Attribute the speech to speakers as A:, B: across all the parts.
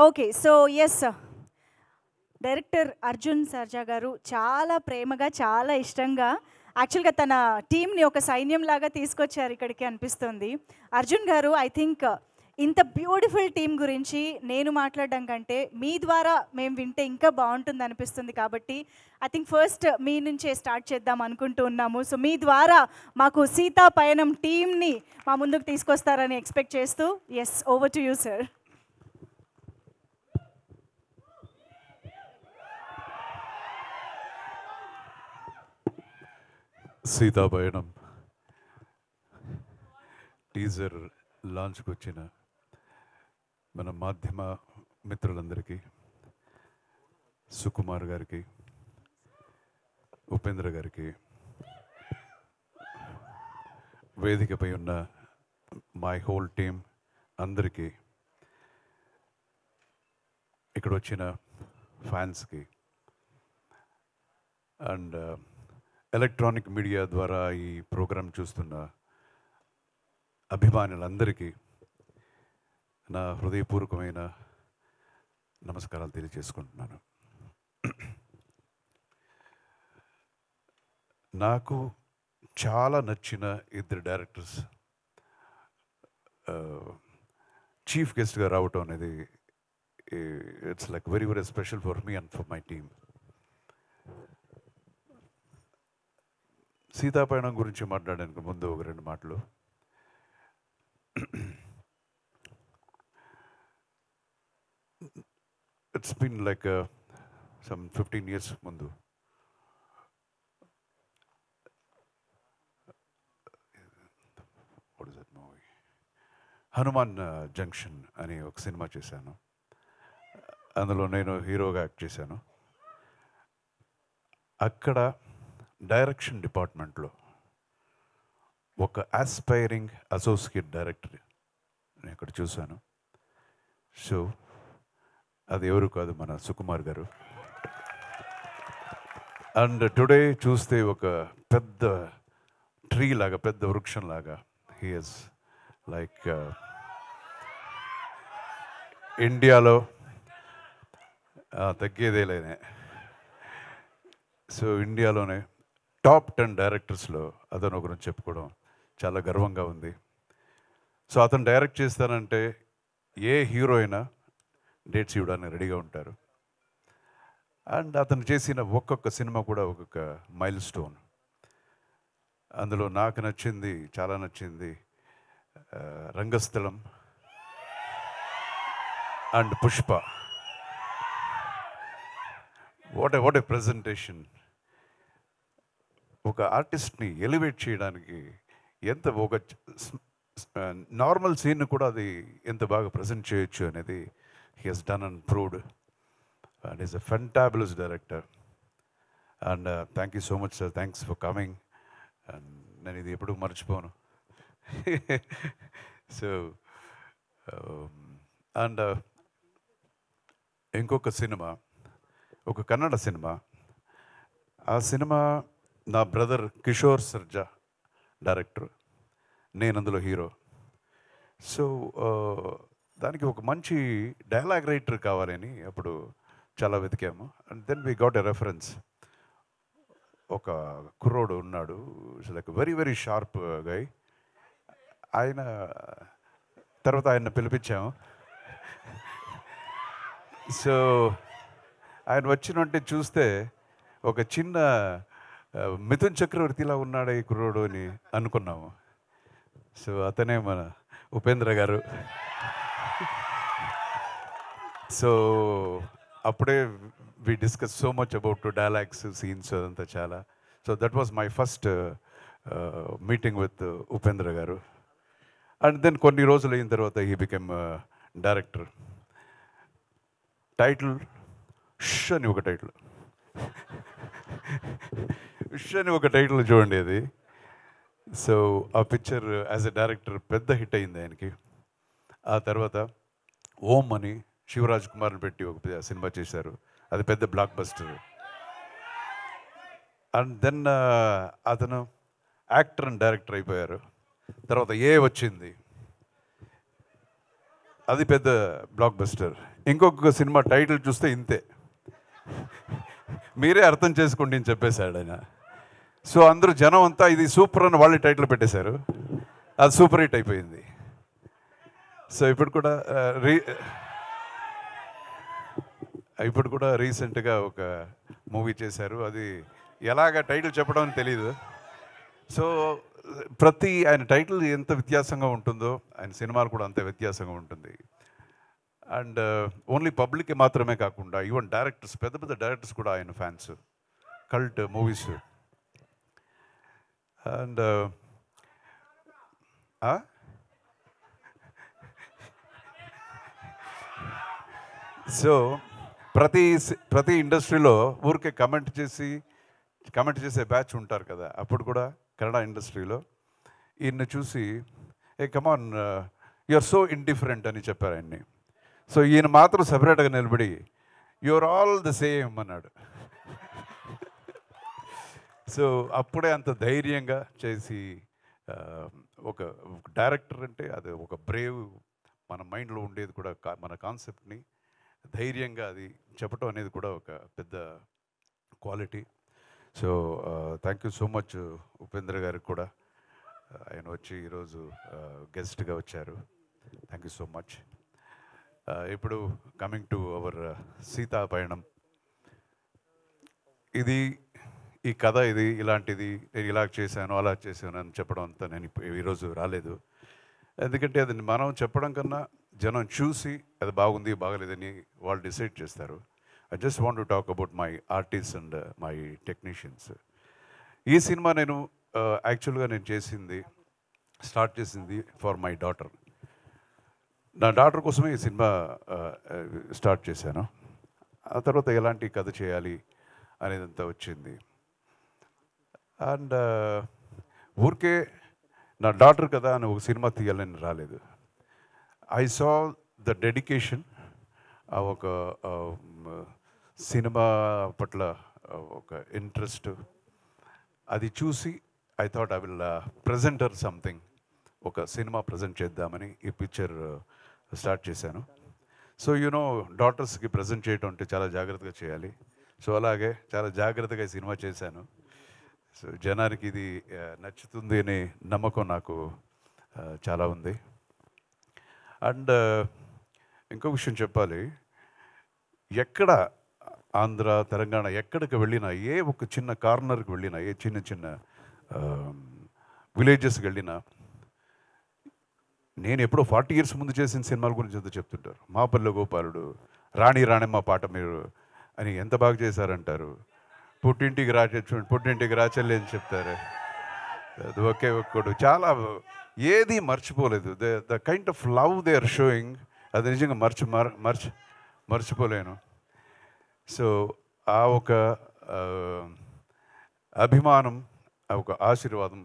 A: Okay. So, yes. Director Arjun Sarja గారు చాలా ప్రేమగా, చాలా ఇష్టంగా యాక్చువల్‌గా తన టీమ్‌ని ఒక సైన్యంలాగా తీసుకొచ్చారు ఇక్కడికి అనిపిస్తుంది. అర్జున్ గారు ఐ థింక్ ఇంత బ్యూటిఫుల్ టీమ్ గురించి నేను మాట్లాడడం కంటే, మీ ద్వారా మేము వింటే ఇంకా బావుంటుందనిపిస్తుంది కాబట్టి, ఐ థింక్ ఫస్ట్ మీ నుంచే స్టార్ట్ చేద్దాం అనుకుంటూ ఉన్నాము. సో, మీ ద్వారా మాకు సీతా పయనం టీమ్‌ని మా ముందుకు తీసుకొస్తారని ఎక్స్‌పెక్ట్ చేస్తూ yes. Over to you sir.
B: Seethapayanam teaser లాంచ్కి వచ్చిన మన మాధ్యమ మిత్రులందరికీ, సుకుమార్ గారికి, ఉపేంద్ర గారికి, వేదికపై ఉన్న మై హోల్ టీమ్ అందరికీ, ఇక్కడ వచ్చిన ఫ్యాన్స్కి అండ్ ఎలక్ట్రానిక్ మీడియా ద్వారా ఈ ప్రోగ్రాం చూస్తున్న అభిమానులందరికీ నా హృదయపూర్వకమైన నమస్కారాలు తెలియజేసుకుంటున్నాను. నాకు చాలా నచ్చిన ఇద్దరు డైరెక్టర్స్ చీఫ్ గెస్ట్గా రావటం అనేది it's like very very special for me and for my team. Seethapayanam గురించి మాట్లాడడానికి ముందు ఒక రెండు మాటలు. It's been like some 15 years ముందు హనుమాన్ జంక్షన్ అని ఒక సినిమా చేశాను. అందులో నేను హీరోగా యాక్ట్ చేశాను. అక్కడ డైరెక్షన్ డిపార్ట్మెంట్లో ఒక ఆస్పైరింగ్ అసోసియేట్ డైరెక్టర్ నేను ఇక్కడ చూశాను. సో అది ఎవరు కాదు, మన సుకుమార్ గారు. అండ్ టుడే చూస్తే ఒక పెద్ద ట్రీ లాగా, పెద్ద వృక్షం లాగా హీఎస్ లైక్ ఇండియాలో తగ్గేదేలేనే. సో ఇండియాలోనే టాప్ 10 డైరెక్టర్స్లో అతను ఒకరిని చెప్పుకోవడం చాలా గర్వంగా ఉంది. సో అతను డైరెక్ట్ చేస్తానంటే ఏ హీరో అయినా డేట్స్ ఇవ్వడానికి రెడీగా ఉంటారు. అండ్ అతను చేసిన ఒక్కొక్క సినిమా కూడా ఒక్కొక్క మైల్ స్టోన్. అందులో నాకు నచ్చింది, చాలా నచ్చింది Rangasthalam and Pushpa. What a presentation. ఒక ఆర్టిస్ట్ని ఎలివేట్ చేయడానికి ఎంత ఒక నార్మల్ సీన్ కూడా అది ఎంత బాగా ప్రజెంట్ చేయొచ్చు అనేది he has done and proved. And is a fantabulous director. And thank you so much sir, thanks for coming. And నేను ఇది ఎప్పుడు మర్చిపోను. సో అండ్ ఇంకొక సినిమా, ఒక కన్నడ సినిమా. ఆ సినిమా నా బ్రదర్ కిషోర్ సర్జా డైరెక్టర్, నేను అందులో హీరో. సో దానికి ఒక మంచి డైలాగ్ రైటర్ కావాలని అప్పుడు చాలా వెతికాము. And then we got a reference. ఒక కుర్రోడు ఉన్నాడు, it's like very very sharp guy. ఆయన తర్వాత ఆయన పిలిపించాము. సో ఆయన వచ్చినంటే చూస్తే ఒక చిన్న మిథున్ చక్రవర్తిలా ఉన్నాడు ఈ కుర్రోడు అని అనుకున్నాము. సో అతనే మన ఉపేంద్ర గారు. సో అప్పుడే we discuss so much about dialogues, scenes, అదంతా చాలా. So that was my first meeting with Upendra garu. And then కొన్ని రోజులు అయిన తర్వాత హీ బికెమ్ డైరెక్టర్. టైటిల్ ష్ అని ఒక టైటిల్, ష్ అని ఒక టైటిల్ చూడండి అది. సో ఆ పిక్చర్ యాజ్ ఎ డైరెక్టర్ పెద్ద హిట్ అయింది ఆయనకి. ఆ తర్వాత ఓం అని శివరాజ్ కుమార్ని పెట్టి ఒక సినిమా చేశారు, అది పెద్ద బ్లాక్ బస్టర్. అండ్ దెన్ అతను యాక్టర్ అండ్ డైరెక్టర్ అయిపోయారు. తర్వాత ఏ వచ్చింది, అది పెద్ద బ్లాక్ బస్టర్. ఇంకొక సినిమా టైటిల్ చూస్తే ఇంతే, మీరే అర్థం చేసుకోండి అని చెప్పేశాడు ఆయన. సో అందరూ జనం అంతా ఇది సూపర్ అని వాళ్ళే టైటిల్ పెట్టేశారు, అది సూపర్ హిట్ అయిపోయింది. సో ఇప్పుడు కూడా రీసెంట్గా ఒక మూవీ చేశారు, అది ఎలాగ టైటిల్ చెప్పడం అని తెలీదు. సో ఆయన టైటిల్ ఎంత వ్యత్యాసంగా ఉంటుందో ఆయన సినిమాలు కూడా అంతే వ్యత్యాసంగా ఉంటుంది. అండ్ ఓన్లీ పబ్లిక్కి మాత్రమే కాకుండా ఈవెన్ డైరెక్టర్స్, పెద్ద పెద్ద డైరెక్టర్స్ కూడా ఆయన fans, cult movies. And so ప్రతి ఇండస్ట్రీలో ఊరికే కమెంట్ చేసే బ్యాచ్ ఉంటారు కదా. అప్పుడు కూడా కన్నడ ఇండస్ట్రీలో ఈయన్ని చూసి ఏ come on you are so indifferent అని చెప్పారు ఆయన్ని. సో ఈయన మాత్రం సెపరేట్గా నిలబడి you are all the same అన్నాడు. సో అప్పుడే అంత ధైర్యంగా చేసి ఒక డైరెక్టర్ అంటే అది ఒక బ్రేవ్, మన మైండ్లో ఉండేది కూడా మన కాన్సెప్ట్ని ధైర్యంగా అది చెప్పడం అనేది కూడా ఒక పెద్ద quality. So thank you so much Upendra గారికి కూడా, ఆయన వచ్చి ఈరోజు గెస్ట్గా వచ్చారు. Thank you so much. ఇప్పుడు coming to our Seetha Payanam, ఈ కథ ఇలాంటిది, నేను ఇలా చేశాను అలా చేశాను అని చెప్పడం అంతా నేను ఈరోజు రాలేదు. ఎందుకంటే అది మనం చెప్పడం కన్నా జనం చూసి అది బాగుంది బాగలేదని వాళ్ళు డిసైడ్ చేస్తారు. I just want to talk about my artist and my technicians. ఈ సినిమా నేను యాక్చువల్గా స్టార్ట్ చేసింది ఫర్ మై డాటర్. నా డాటర్ కోసమే ఈ సినిమా స్టార్ట్ చేశాను. ఆ తర్వాత ఎలాంటి కథ చేయాలి అనేదంతా వచ్చింది. అండ్ ఊరికే నా డాటర్ కదా అని ఒక సినిమా తీయాలని రాలేదు. ఐ సా ద డెడికేషన్, ఒక సినిమా పట్ల ఒక ఇంట్రెస్ట్, అది చూసి I thought I will presenter something, ఒక సినిమా ప్రజెంట్ చేద్దామని ఈ పిక్చర్ స్టార్ట్ చేశాను. సో డాటర్స్కి ప్రజెంట్ చేయడం అంటే చాలా జాగ్రత్తగా చేయాలి. సో అలాగే చాలా జాగ్రత్తగా ఈ సినిమా చేశాను. సో జనానికి ఇది నచ్చుతుంది అనే నమ్మకం నాకు చాలా ఉంది. అండ్ ఇంకో విషయం చెప్పాలి, ఎక్కడ ఆంధ్ర తెలంగాణ ఎక్కడికి వెళ్ళినా, ఏ ఒక చిన్న కార్నర్కి వెళ్ళినా, ఏ చిన్న విలేజెస్కి వెళ్ళినా, నేను ఎప్పుడో 40 years ముందు చేసిన సినిమాల గురించి ఎంత చెప్తుంటారు. మాపల్లె గోపాలుడు, రాణి రాణమ్మ పాట మీరు అని ఎంత బాగా చేశారంటారు. పుట్టింటికి రాచెల్లి అని చెప్తారు. అది ఒకే ఒక్కడు చాలా ఏది మర్చిపోలేదు. The kind of love they are showing, అది నిజంగా మర్చిపోలేను. సో ఆ ఒక అభిమానం, ఆ ఒక ఆశీర్వాదం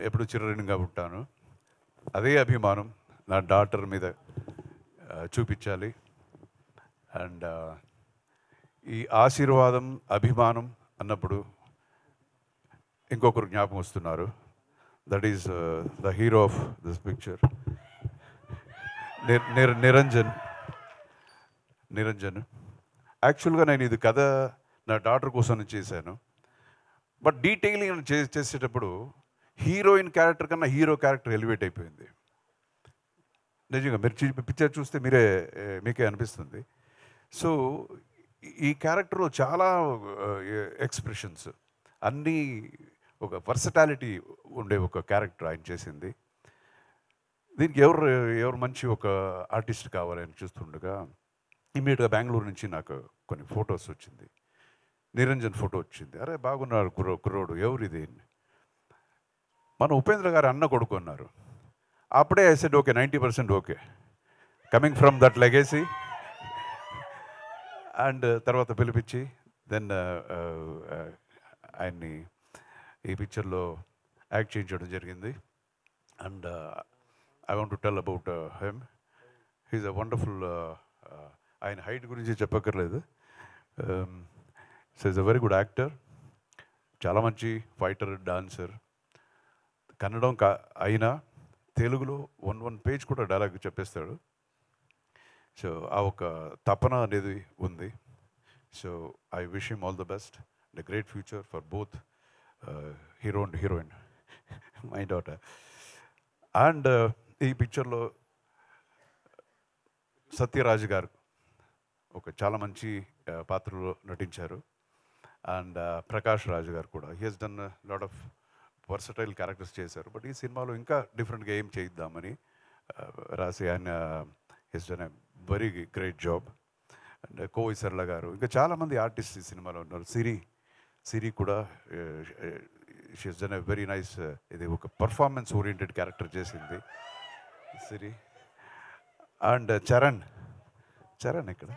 B: ఎప్పుడు చిరరుణిగా ఉంటాను. అదే అభిమానం నా డాటర్ మీద చూపించాలి. అండ్ ఈ ఆశీర్వాదం, అభిమానం అన్నప్పుడు ఇంకొకరు జ్ఞాపకం వస్తున్నారు. That is the hero of this picture, Niranjan. యాక్చువల్గా నేను ఇది కథ నా డాటర్ కోసం చేశాను. బట్ డీటెయిలింగ్ చేసేటప్పుడు హీరోయిన్ క్యారెక్టర్ కన్నా హీరో క్యారెక్టర్ ఎలివేట్ అయిపోయింది. నిజంగా మీరు పిక్చర్ చూస్తే మీకే అనిపిస్తుంది. సో ఈ క్యారెక్టర్లో చాలా ఎక్స్ప్రెషన్స్, అన్నీ ఒక వర్సటాలిటీ ఉండే ఒక క్యారెక్టర్ ఆయన చేసింది. దీనికి ఎవరు మంచి ఒక ఆర్టిస్ట్ కావాలని చూస్తుండగా ఇమ్మీడియట్గా బెంగళూరు నుంచి నాకు కొన్ని ఫొటోస్ వచ్చింది, నిరంజన్ ఫోటో వచ్చింది. అరే బాగున్నారు కుర్రోడు, ఎవరిది? మన ఉపేంద్ర గారు అన్న కొడుకు అన్నారు. అప్పుడే I said okay, 90% okay, coming from that legacy. And తర్వాత పిలిపించి దెన్ ఆయన్ని ఈ పిక్చర్లో యాక్ట్ చేయించడం జరిగింది. And I want to tell about him. He is a wonderful, ఆయన హైట్ గురించి చెప్పక్కర్లేదు. So is a very good actor, చాలా మంచి ఫైటర్, డాన్సర్. కన్నడం అయినా తెలుగులో వన్ పేజ్ కూడా డైలాగ్ చెప్పేస్తాడు. సో ఆ ఒక తపన అనేది ఉంది. So I wish him all the best, the great future for both hero and heroine, my daughter. And ఈ పిక్చర్లో సత్యరాజ్ గారు ఒక చాలా మంచి పాత్రలో నటించారు. అండ్ ప్రకాష్ రాజ్ గారు కూడా he has done lot of versatile characters చేశారు. బట్ ఈ సినిమాలో ఇంకా డిఫరెంట్గా ఏం చేయిద్దామని రాసి ఆయన has done a very great job. And Kovi Sarala garu, ఇంకా చాలామంది ఆర్టిస్ట్ ఈ సినిమాలో ఉన్నారు. సిరి కూడా she has done a very nice, ఇది ఒక పర్ఫార్మెన్స్ ఓరియంటెడ్ క్యారెక్టర్ చేసింది సిరి. అండ్ చరణ్ ఇక్కడ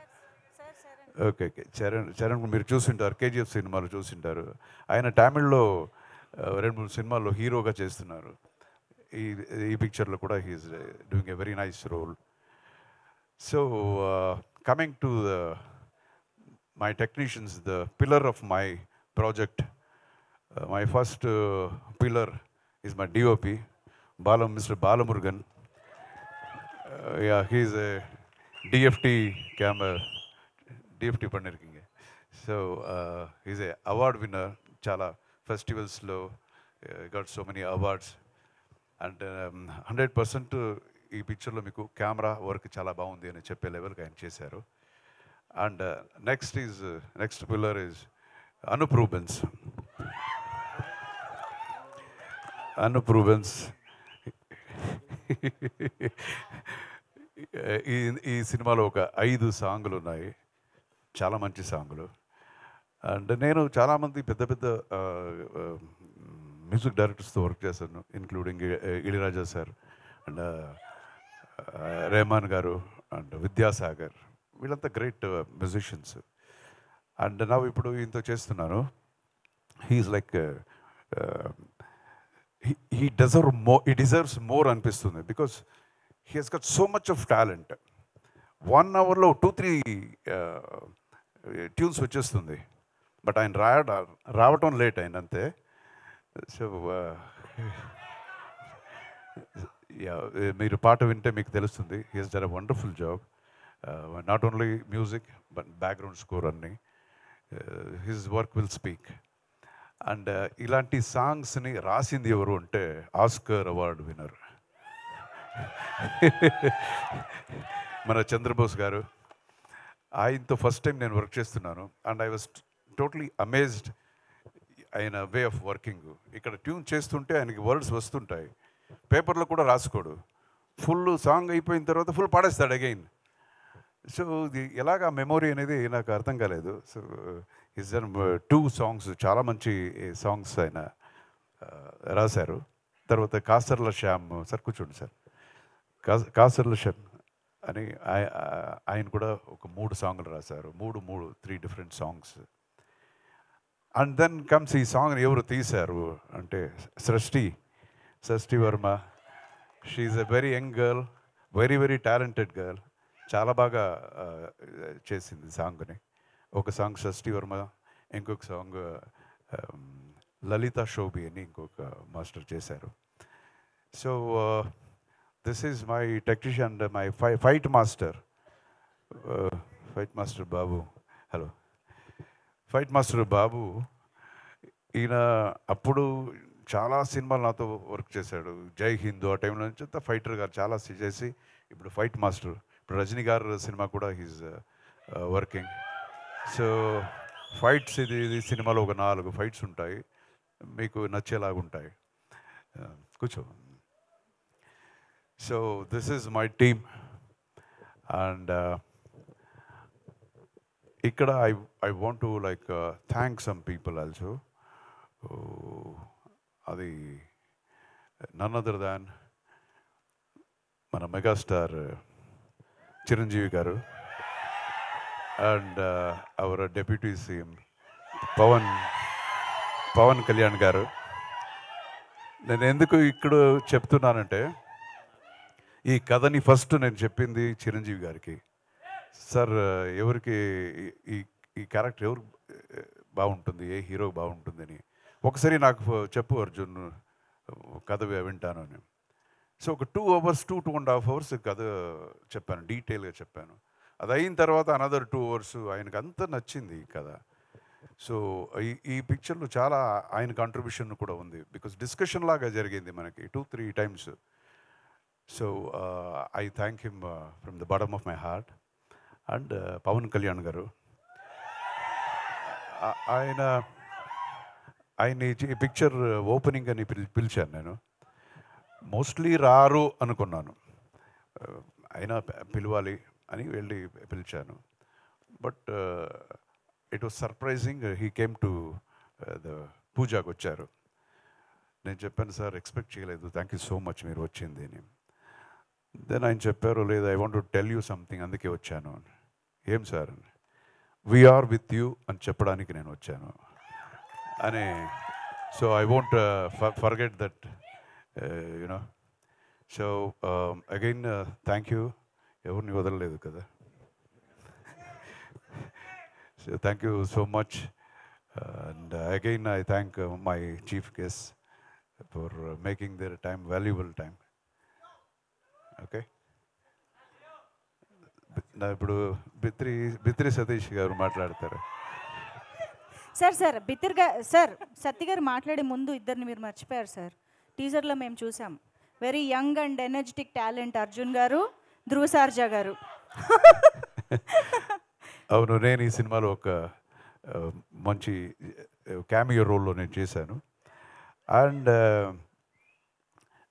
B: ఓకే చరణ్ మీరు చూసింటారు, కేజీఎఫ్ సినిమాలో చూసింటారు. ఆయన తమిళ్లో 2-3 సినిమాల్లో హీరోగా చేస్తున్నారు. ఈ పిక్చర్లో కూడా he is doing a very nice role. So coming to my technicians, the pillar of my project, my first pillar is my DOP mister Balamurugan. he is a DFT camera, DFT பண்ணிருக்கீங்க. So he's a award winner, చాలా ఫెస్టివల్స్లో got so many awards. And 100% ఈ పిక్చర్లో మీకు camera work చాలా బాగుంది అని చెప్పే లెవెల్కి ఆయన చేశారు. And next pillar is Anoop Rubens. ఈ సినిమాలో ఒక 5 సాంగులు ఉన్నాయి, చాలా మంచి సాంగులు. అండ్ నేను చాలామంది పెద్ద మ్యూజిక్ డైరెక్టర్స్తో వర్క్ చేశాను, including Ilaiyaraaja sir and Rahman garu and Vidyasagar, వీళ్ళంతా గ్రేట్ మ్యూజిషియన్స్. అండ్ నా ఇప్పుడు ఈయనతో చేస్తున్నాను. He is like he deserves more అనిపిస్తుంది, because he has got so much of talent. 1 hourలో 2-3 ట్యూన్స్ వచ్చేస్తుంది. బట్ ఆయన రావటం లేట్ అయింది అంతే. సో మీరు పాట వింటే మీకు తెలుస్తుంది. He has done a wonderful job, not only music but background score అన్నీ. His work will speak. And ఇలాంటి సాంగ్స్ని రాసింది ఎవరు అంటే ఆస్కర్ అవార్డు విన్నర్ మన చంద్రబోస్ గారు. ఆయనతో ఫస్ట్ టైం నేను వర్క్ చేస్తున్నాను. And I was totally amazed ఆయన వే ఆఫ్ వర్కింగ్. ఇక్కడ ట్యూన్ చేస్తుంటే ఆయనకి వర్డ్స్ వస్తుంటాయి, పేపర్లో కూడా రాసుకోడు. ఫుల్ సాంగ్ అయిపోయిన తర్వాత ఫుల్ పాడేస్తాడు అగైన్. సో ఇది ఎలాగా మెమొరీ అనేది నాకు అర్థం కాలేదు. సో ఈజ్ డన్ 2 సాంగ్స్, చాలా మంచి సాంగ్స్ ఆయన రాశారు. తర్వాత కాసర్ల శ్యామ్ సార్, కూర్చోండి సార్, కాసర్ల శ్యామ్ అని ఆయన కూడా ఒక 3 సాంగ్లు రాశారు. 3 different songs. And then comes ఈ సాంగ్ని ఎవరు తీశారు అంటే Srishti Varma. She is a very young girl, very talented girl. చాలా బాగా చేసింది సాంగ్ని. ఒక సాంగ్ సృష్టి వర్మ, ఇంకొక సాంగ్ లలిత శోభి అని ఇంకొక మాస్టర్ చేశారు. So this is my technician and my fight master Babu. Hello, fight master Babu. ఈయన అప్పుడు చాలా సినిమాలు నాతో వర్క్ చేశాడు. జై హిందూ ఆ టైంలో నుంచి అంతా ఫైటర్ గారు చాలా చేసి ఇప్పుడు ఫైట్ మాస్టర్. ఇప్పుడు రజనీ గారు సినిమా కూడా హీజ్ వర్కింగ్. సో ఫైట్స్ ఇది సినిమాలో ఒక 4 ఫైట్స్ ఉంటాయి, మీకు నచ్చేలాగా ఉంటాయి. కూర్చో. So this is my team. And ఇక్కడ I want to like thank some people also. అది నన్ అదర్ దాన్ మన megastar Chiranjeevi garu and our deputy CM Pawan Kalyan garu. నేను ఎందుకు ఇక్కడ చెప్తున్నానంటే, ఈ కథని ఫస్ట్ నేను చెప్పింది చిరంజీవి గారికి. సార్, ఎవరికి ఈ క్యారెక్టర్ ఎవరు బాగుంటుంది, ఏ హీరో బాగుంటుందని ఒకసారి నాకు చెప్పు అర్జున్, కథ వింటాను అని. సో ఒక 2 అవర్స్ 2.5 అవర్స్ కథ చెప్పాను, డీటెయిల్గా చెప్పాను. అది అయిన తర్వాత అనదర్ 2 అవర్స్ ఆయనకు అంత నచ్చింది ఈ కథ. సో ఈ పిక్చర్లో చాలా ఆయన కాంట్రిబ్యూషన్ కూడా ఉంది, బికాస్ డిస్కషన్ లాగా జరిగింది మనకి 2-3 times. So I thank him from the bottom of my heart. And Pawan Kalyan garu, ఆయన ఈ పిక్చర్ ఓపెనింగ్ అని పిలిచాను నేను. మోస్ట్లీ రారు అనుకున్నాను, అయినా పిలవాలి అని వెళ్ళి పిలిచాను. But it was surprising, he came to the పూజాకి వచ్చారు. నేను చెప్పాను, సార్ ఎక్స్పెక్ట్ చేయలేదు, థ్యాంక్ యూ సో మచ్ మీరు వచ్చింది అని. దెన్ ఆయన చెప్పారు, లేదు I want to tell you something, అందుకే వచ్చాను. ఏం సార్ అని, వీఆర్ విత్ యూ అని చెప్పడానికి నేను వచ్చాను అని. So I won't forget that, you know. So again thank you, ఎవరిని వదలలేదు కదా. So thank you so much. And again I thank my chief guest for making their time valuable time. Okay, ఇప్పుడు బిత్రి సతీష్ గారు మాట్లాడతారు.
A: సార్ సత్తి గారు మాట్లాడే ముందు ఇద్దరిని మీరు మర్చిపోయారు సార్. టీజర్లో మేము చూసాం, very young and energetic talent Arjun గారు, ధ్రువ సార్జా గారు.
B: అవును, నేను ఈ సినిమాలో ఒక మంచి క్యామియో రోల్లో నేను చేశాను. అండ్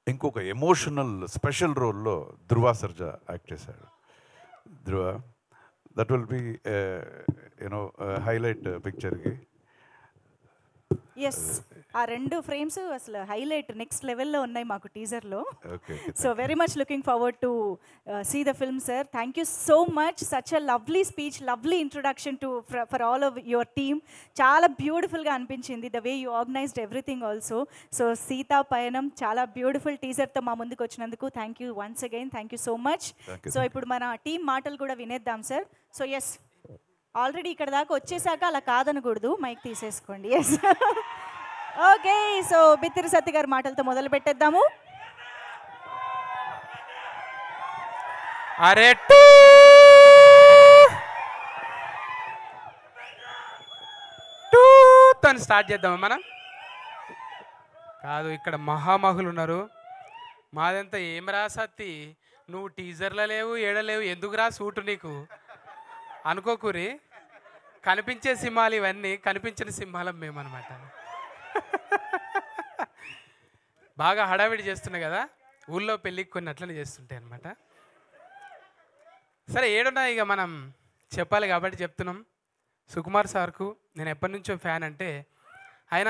B: ఇంకొక ఎమోషనల్ స్పెషల్ రోల్లో ధ్రువ సర్జా యాక్ట్ చేశాడు. Dhruva, that will be you know highlight పిక్చర్కి.
A: ఎస్, ఆ 2 ఫ్రేమ్స్ అసలు హైలైట్ నెక్స్ట్ లెవెల్లో ఉన్నాయి మాకు టీజర్లో. So very much looking forward to see the film sir. Thank you so much, such a lovely speech, lovely introduction to for all of your team. చాలా బ్యూటిఫుల్గా అనిపించింది the way you organized everything also. So Seetha Payanam చాలా beautiful టీజర్తో మా ముందుకు వచ్చినందుకు thank you once again, thank you so much. So ఇప్పుడు మన టీం మాటలు కూడా వినేద్దాం సార్. సో ఎస్, ఆల్రెడీ ఇక్కడ దాకా వచ్చేసాక అలా కాదనకూడదు, మైక్ తీసేసుకోండి. Yes, okay. So Bithiri Sathi గారి మాటలతో మొదలు పెట్టేద్దాము.
C: అరే తను స్టార్ట్ చేద్దామా మనం? కాదు, ఇక్కడ మహామహులు ఉన్నారు. మాదంతా ఏం రా సత్తి, నువ్వు టీజర్లో లేవు, ఏడలేవు, ఎందుకురా సూటు నీకు అనుకోకూరి. కనిపించే సింహాలు ఇవన్నీ, కనిపించిన సింహాలం మేమన్నమాట. బాగా హడావిడి చేస్తున్నాయి కదా, ఊళ్ళో పెళ్ళికి కొన్ని అట్లనే చేస్తుంటాయి అనమాట. సరే, ఏడున్నా ఇక మనం చెప్పాలి కాబట్టి చెప్తున్నాం. సుకుమార్ సార్కు నేను ఎప్పటి నుంచో ఫ్యాన్. అంటే ఆయన,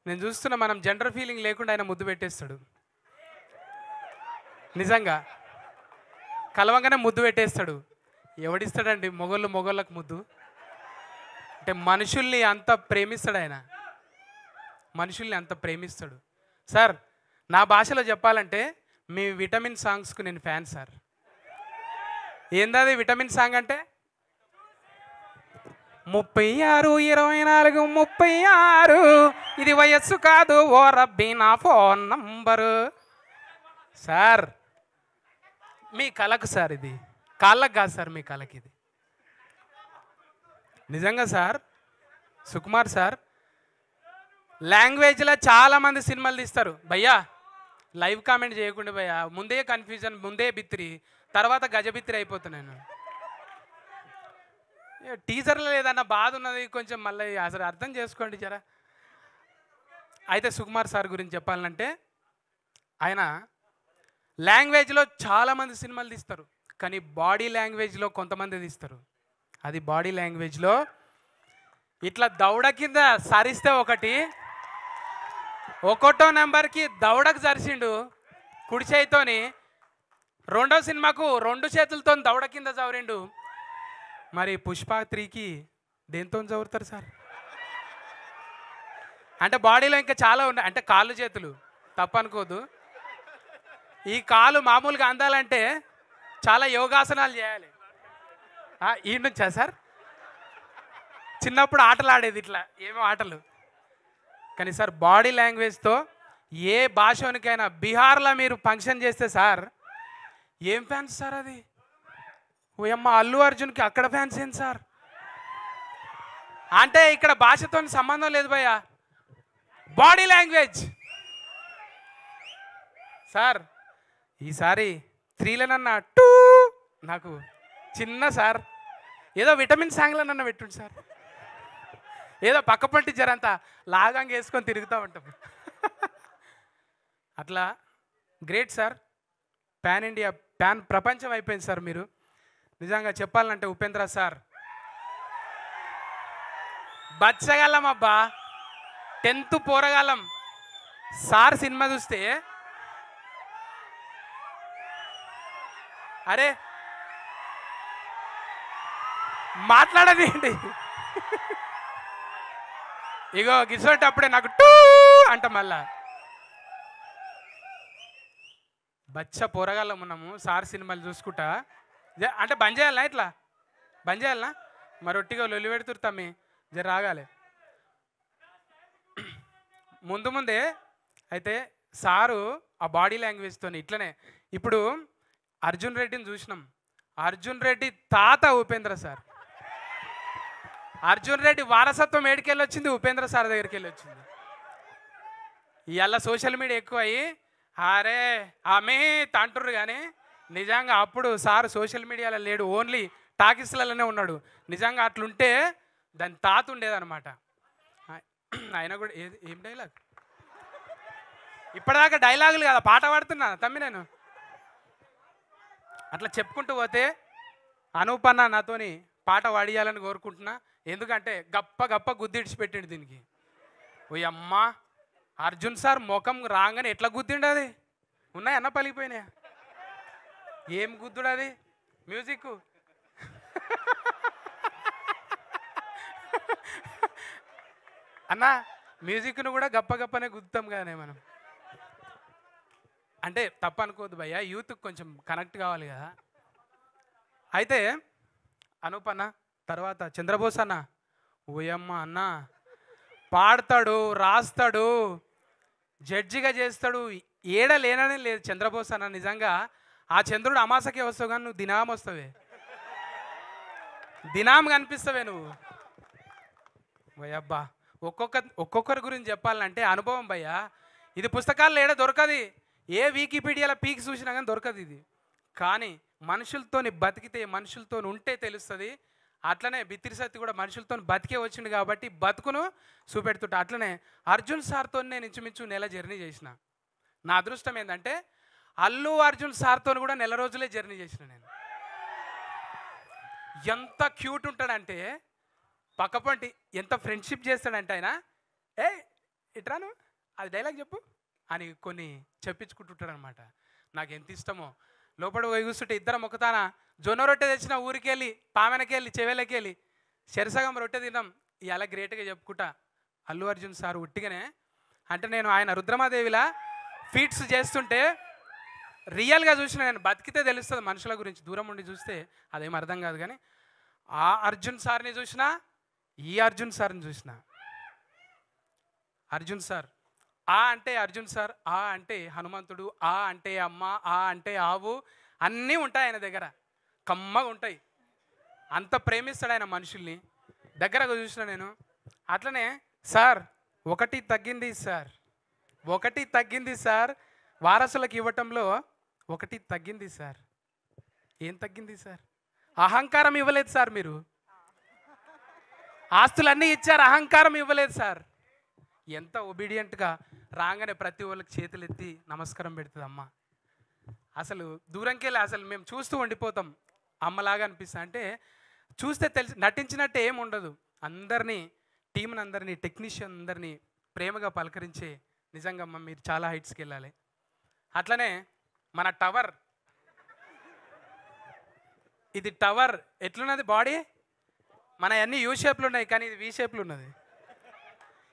C: నేను చూస్తున్నా, మనం జెండర్ ఫీలింగ్ లేకుండా ఆయన ముద్దు పెట్టేస్తాడు. నిజంగా కలవంగానే ముద్దు పెట్టేస్తాడు. ఎవడిస్తాడండి మొగోళ్ళకు ముద్దు? అంటే మనుషుల్ని అంత ప్రేమిస్తాడు ఆయన, మనుషుల్ని అంత ప్రేమిస్తాడు. సార్, నా భాషలో చెప్పాలంటే మీ విటమిన్ సాంగ్స్కు నేను ఫ్యాన్ సార్. ఏందది విటమిన్ సాంగ్ అంటే? 36, 24, 36, ఇది వయస్సు కాదు ఓ రబ్బీ నా ఫోన్ నంబరు. సార్, మీ కళకు సార్, ఇది కాళ్ళకు కాదు సార్, మీ కళకి ఇది. నిజంగా సార్, సుకుమార్ సార్ లాంగ్వేజ్లో చాలామంది సినిమాలు తీస్తారు భయ్యా. లైవ్ కామెంట్ చేయకుండా భయ్యా, ముందే కన్ఫ్యూజన్, ముందే బిత్రి, తర్వాత గజబిత్రి అయిపోతున్నాను. టీజర్లో లేదన్న బాధ ఉన్నది కొంచెం, మళ్ళీ అసలు అర్థం చేసుకోండి జరా. అయితే సుకుమార్ సార్ గురించి చెప్పాలంటే, ఆయన లాంగ్వేజ్లో చాలామంది సినిమాలు తీస్తారు, కానీ బాడీ లాంగ్వేజ్లో కొంతమంది తీస్తారు. అది బాడీ లాంగ్వేజ్లో ఇట్లా దౌడ కింద సరిస్తే ఒకటో నెంబర్కి దౌడకు సరిసిండు కుడి చేయితోని. రెండో సినిమాకు 2 చేతులతో దౌడ కింద చవరిండు. మరి పుష్ప 3కి దేంతో చదువుతారు సార్? అంటే బాడీలో ఇంకా చాలా ఉన్నాయి, అంటే కాళ్ళు చేతులు తప్పనుకోదు. ఈ కాలు మామూలుగా అందాలంటే చాలా యోగాసనాలు చేయాలి. ఈ నుంచా సార్? చిన్నప్పుడు ఆటలు ఆడేది ఇట్లా, ఏమో ఆటలు. కానీ సార్ బాడీ లాంగ్వేజ్తో ఏ భాషోనికైనా బీహార్లో మీరు ఫంక్షన్ చేస్తే సార్ ఏం ఫ్యాన్స్ సార్ అది, ఓయమ్మ అల్లు అర్జున్కి అక్కడ ఫ్యాన్స్ ఏంటి సార్ అంటే ఇక్కడ భాషతో సంబంధం లేదు భయ్యా, బాడీ లాంగ్వేజ్. సార్ ఈసారి త్రీలనన్నా టూ నాకు చిన్న సార్ ఏదో విటమిన్ సాంగ్లనన్నా పెట్టుండి సార్, ఏదో పక్క పంటి జరంతా లాగంగా వేసుకొని తిరుగుతూ ఉంటాం. అట్లా great sir, pan India pan ప్రపంచం అయిపోయింది సార్ మీరు. నిజంగా చెప్పాలంటే ఉపేంద్ర సార్ బచ్చగలం అబ్బా, 10th పోరగాలం. సార్ సినిమా చూస్తే అరే మాట్లాడది ఏంటి, ఇగో గిసోటప్పుడే నాకు టూ అంట మళ్ళా. బచ్చ పోరగాళ్ళం ఉన్నాము సార్ సినిమాలు చూసుకుంటా. అంటే బంద్ చేయాలనా, ఇట్లా బంద్ చేయాలనా, మరి ఒట్టిగా లొల్లి పెడుతురు తమ్మి, జర రాగాలి. ముందే అయితే సారు ఆ బాడీ లాంగ్వేజ్తో ఇట్లనే. ఇప్పుడు అర్జున్ రెడ్డిని చూసినాం, అర్జున్ రెడ్డి తాత ఉపేంద్ర సార్. అర్జున్ రెడ్డి వారసత్వం ఏడికెళ్ళి వచ్చింది, ఉపేంద్ర సార్ దగ్గరికి వెళ్ళి వచ్చింది. ఇవాళ సోషల్ మీడియా ఎక్కువ అయ్యి అరే ఆమె తంటుర్రు, కానీ నిజంగా అప్పుడు సార్ సోషల్ మీడియాలో లేడు, ఓన్లీ టాకీస్లలోనే ఉన్నాడు. నిజంగా అట్లుంటే దాని తాత ఉండేదన్నమాట. ఆయన కూడా ఏం డైలాగ్, ఇప్పటిదాకా డైలాగులు కదా పాట పాడుతున్నా తమ్మి నేను. అట్లా చెప్పుకుంటూ పోతే అనూపన్న నాతోని పాట పాడియాలని కోరుకుంటున్నా, ఎందుకంటే గప్ప గుద్దిడిచిపెట్టిండు దీనికి. ఓ అమ్మ అర్జున్ సార్ ముఖం రాగానే ఎట్లా గుద్దిండు, అది ఉన్నాయన్న పలిగిపోయినాయా, ఏం గుద్దుడు అది మ్యూజిక్. అన్న మ్యూజిక్ను కూడా గప్పనే గుద్దుతాం కానీ మనం, అంటే తప్పు అనుకోవద్దు భయ్య, యూత్కి కొంచెం కనెక్ట్ కావాలి కదా. అయితే అనూప్ అన్న తర్వాత చంద్రబోస్ అన్న, ఓయమ్మ అన్న పాడతాడు, రాస్తాడు, జడ్జిగా చేస్తాడు, ఏడ లేననే లేదు చంద్రబోస్ అన్న. నిజంగా ఆ చంద్రుడు అమాసకే వస్తావు కానీ నువ్వు దినాం వస్తావే, దినాం కనిపిస్తావే నువ్వు. భయ్యబ్బా ఒక్కొక్కరి గురించి చెప్పాలంటే అనుభవం భయ్యా, ఇది పుస్తకాల్లో ఏడ దొరకది, ఏ వికీపీడియాలో పీకి చూసినా కానీ దొరకదు ఇది. కానీ మనుషులతోని బతికితే, మనుషులతో ఉంటే తెలుస్తుంది. అట్లనే బిత్తిరి సత్తి కూడా మనుషులతో బతికే వచ్చిండు కాబట్టి బతుకును చూపెడుతుంటా. అట్లనే అర్జున్ సార్తో నేను ఇంచుమించు నెల జర్నీ చేసిన. నా అదృష్టం ఏంటంటే అల్లు అర్జున్ సార్తో కూడా నెల రోజులే జర్నీ చేసిన నేను. ఎంత క్యూట్ ఉంటాడంటే పక్కపంటి, ఎంత ఫ్రెండ్షిప్ చేస్తాడంటే ఆయన, ఏ ఇట్రాను అది డైలాగ్ చెప్పు అని కొన్ని చెప్పించుకుంటుంటాడు అనమాట. నాకు ఎంత ఇష్టమో. లోపల పోయి కూర్చుంటే ఇద్దరం ఒకతాన జొన్న రొట్టె తెచ్చిన ఊరికి వెళ్ళి, పామెనకి వెళ్ళి, చెవేలకి వెళ్ళి శరసగం రొట్టె తిన్నాం. ఇలా గ్రేట్గా చెప్పుకుంటా అల్లు అర్జున్ సార్ ఉట్టిగానే. అంటే నేను ఆయన రుద్రమాదేవిలా ఫీట్స్ చేస్తుంటే రియల్గా చూసిన, నేను బతికితే తెలుస్తుంది మనుషుల గురించి, దూరం ఉండి చూస్తే అదేం అర్థం కాదు. కానీ ఆ అర్జున్ సార్ని చూసినా, ఈ అర్జున్ సార్ని చూసిన. అర్జున్ సార్ ఆ అంటే అర్జున్ సార్, ఆ అంటే హనుమంతుడు, ఆ అంటే అమ్మ, ఆ అంటే ఆవు, అన్నీ ఉంటాయి ఆయన దగ్గర, కమ్మగా ఉంటాయి. అంత ప్రేమిస్తాడు ఆయన మనుషుల్ని. దగ్గరగా చూసిన నేను. అట్లనే సార్ ఒకటి తగ్గింది సార్, ఒకటి తగ్గింది సార్, వారసులకు ఇవ్వటంలో ఒకటి తగ్గింది సార్. ఏం తగ్గింది సార్? అహంకారం ఇవ్వలేదు సార్ మీరు. ఆస్తులన్నీ ఇచ్చారు, అహంకారం ఇవ్వలేదు సార్. ఎంత ఒబీడియంట్గా రాగానే ప్రతి వాళ్ళకి చేతులు ఎత్తి నమస్కారం పెడుతుంది అమ్మ. అసలు దూరంకి వెళ్ళి అసలు మేము చూస్తూ ఉండిపోతాం, అమ్మలాగా అనిపిస్తా. అంటే చూస్తే తెలిసి నటించినట్టే ఏమి ఉండదు. అందరినీ, టీంని అందరినీ, టెక్నీషియన్ అందరినీ ప్రేమగా పలకరించే నిజంగా అమ్మ మీరు చాలా హైట్స్కి వెళ్ళాలి. అట్లనే మన టవర్, ఇది టవర్ ఎట్లున్నది బాడీ, మన అన్ని యూ షేప్లు ఉన్నాయి కానీ ఇది వి షేప్లు ఉన్నది.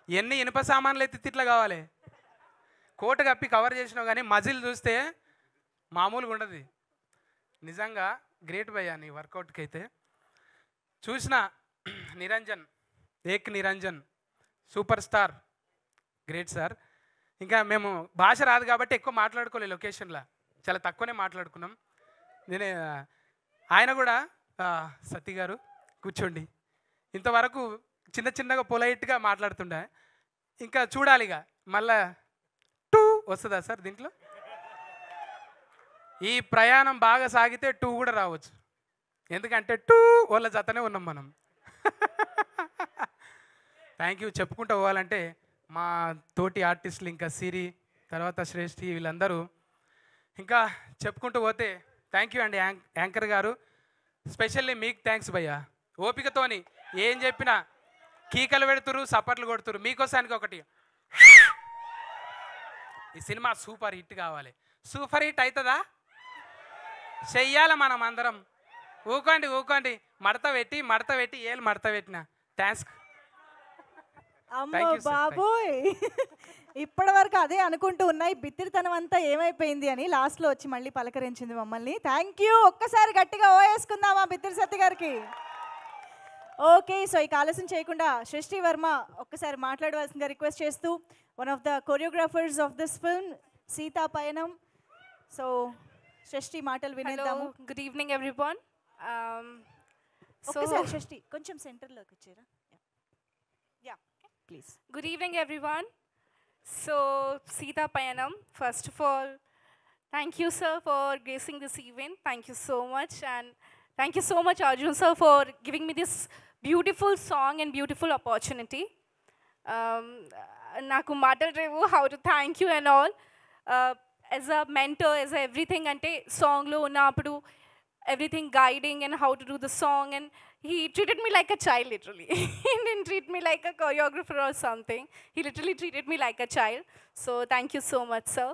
C: ఎన్ని ఇనుప సామాన్లు ఎత్తి ఇట్లా కావాలి, కోట కప్పి కవర్ చేసినావు కానీ మజిల్ చూస్తే మామూలుగా ఉండదు. నిజంగా గ్రేట్ భయ్యా నీ వర్కౌట్కి అయితే. చూసిన Niranjan, Ek Niranjan super star, great sir. ఇంకా మేము భాష రాదు కాబట్టి ఎక్కువ మాట్లాడుకోలేదు లొకేషన్లో, చాలా తక్కువనే మాట్లాడుకున్నాం. నేనే ఆయన కూడా సత్తి గారు కూర్చోండి, ఇంతవరకు చిన్న చిన్నగా పొలైట్గా మాట్లాడుతుండే, ఇంకా చూడాలి ఇక మళ్ళా టూ వస్తుందా సార్ దీంట్లో? ఈ ప్రయాణం బాగా సాగితే టూ కూడా రావచ్చు, ఎందుకంటే టూ వాళ్ళ జతనే ఉన్నాం మనం. Thank you. చెప్పుకుంటూ పోవాలంటే మా తోటి ఆర్టిస్టులు ఇంకా సిరి, తర్వాత శ్రేష్ఠి, వీళ్ళందరూ ఇంకా చెప్పుకుంటూ పోతే థ్యాంక్ యూ అండి యాంకర్ గారు. స్పెషల్లీ మీకు థ్యాంక్స్ భయ్యా. ఓపికతోని ఏం చెప్పినా కీకలు పెడుతురు, సపర్లు కొడుతురు. మీకోసానికి ఒకటి, ఈ సినిమా సూపర్ హిట్ కావాలి. సూపర్ హిట్ అవుతుందా? చెయ్యాల మనం అందరం. ఊకోండి ఊకోండి, మడత పెట్టి ఏళ్ళు మడత పెట్టిన. థ్యాంక్స్.
A: అమ్మో బాబోయ్, ఇప్పటి వరకు అదే అనుకుంటూ ఉన్నాయి, బిత్తిరితనం అంతా ఏమైపోయింది అని లాస్ట్లో వచ్చి మళ్ళీ పలకరించింది మమ్మల్ని. Thank you. ఒక్కసారి గట్టిగా ఓ వేసుకుందామా బిత్తిరి సత్య గారికి? ఓకే, సో ఇక ఆలస్యం చేయకుండా సృష్టి వర్మ ఒక్కసారి మాట్లాడవలసిందిగా రిక్వెస్ట్ చేస్తూ, one of the choreographers of this film, Sita పయనం. సో సృష్టి మాటలు వినేద్దాము.
D: Good evening everyone.
A: ఒక్కసారి సృష్టి కొంచెం సెంటర్లోకి వచ్చారా? Please.
D: Good evening, everyone. So, Sita Payanam, first of all, thank you, sir, for gracing this event. Thank you so much. And thank you so much, Arjun, sir, for giving me this beautiful song and beautiful opportunity. Naku matal revu how to thank you and all. As a mentor, as a everything, ante song lo unnapudu, everything guiding and how to do the song, and he treated me like a child, literally. He didn't treat me like a choreographer or something. He literally treated me like a child. So thank you so much, sir.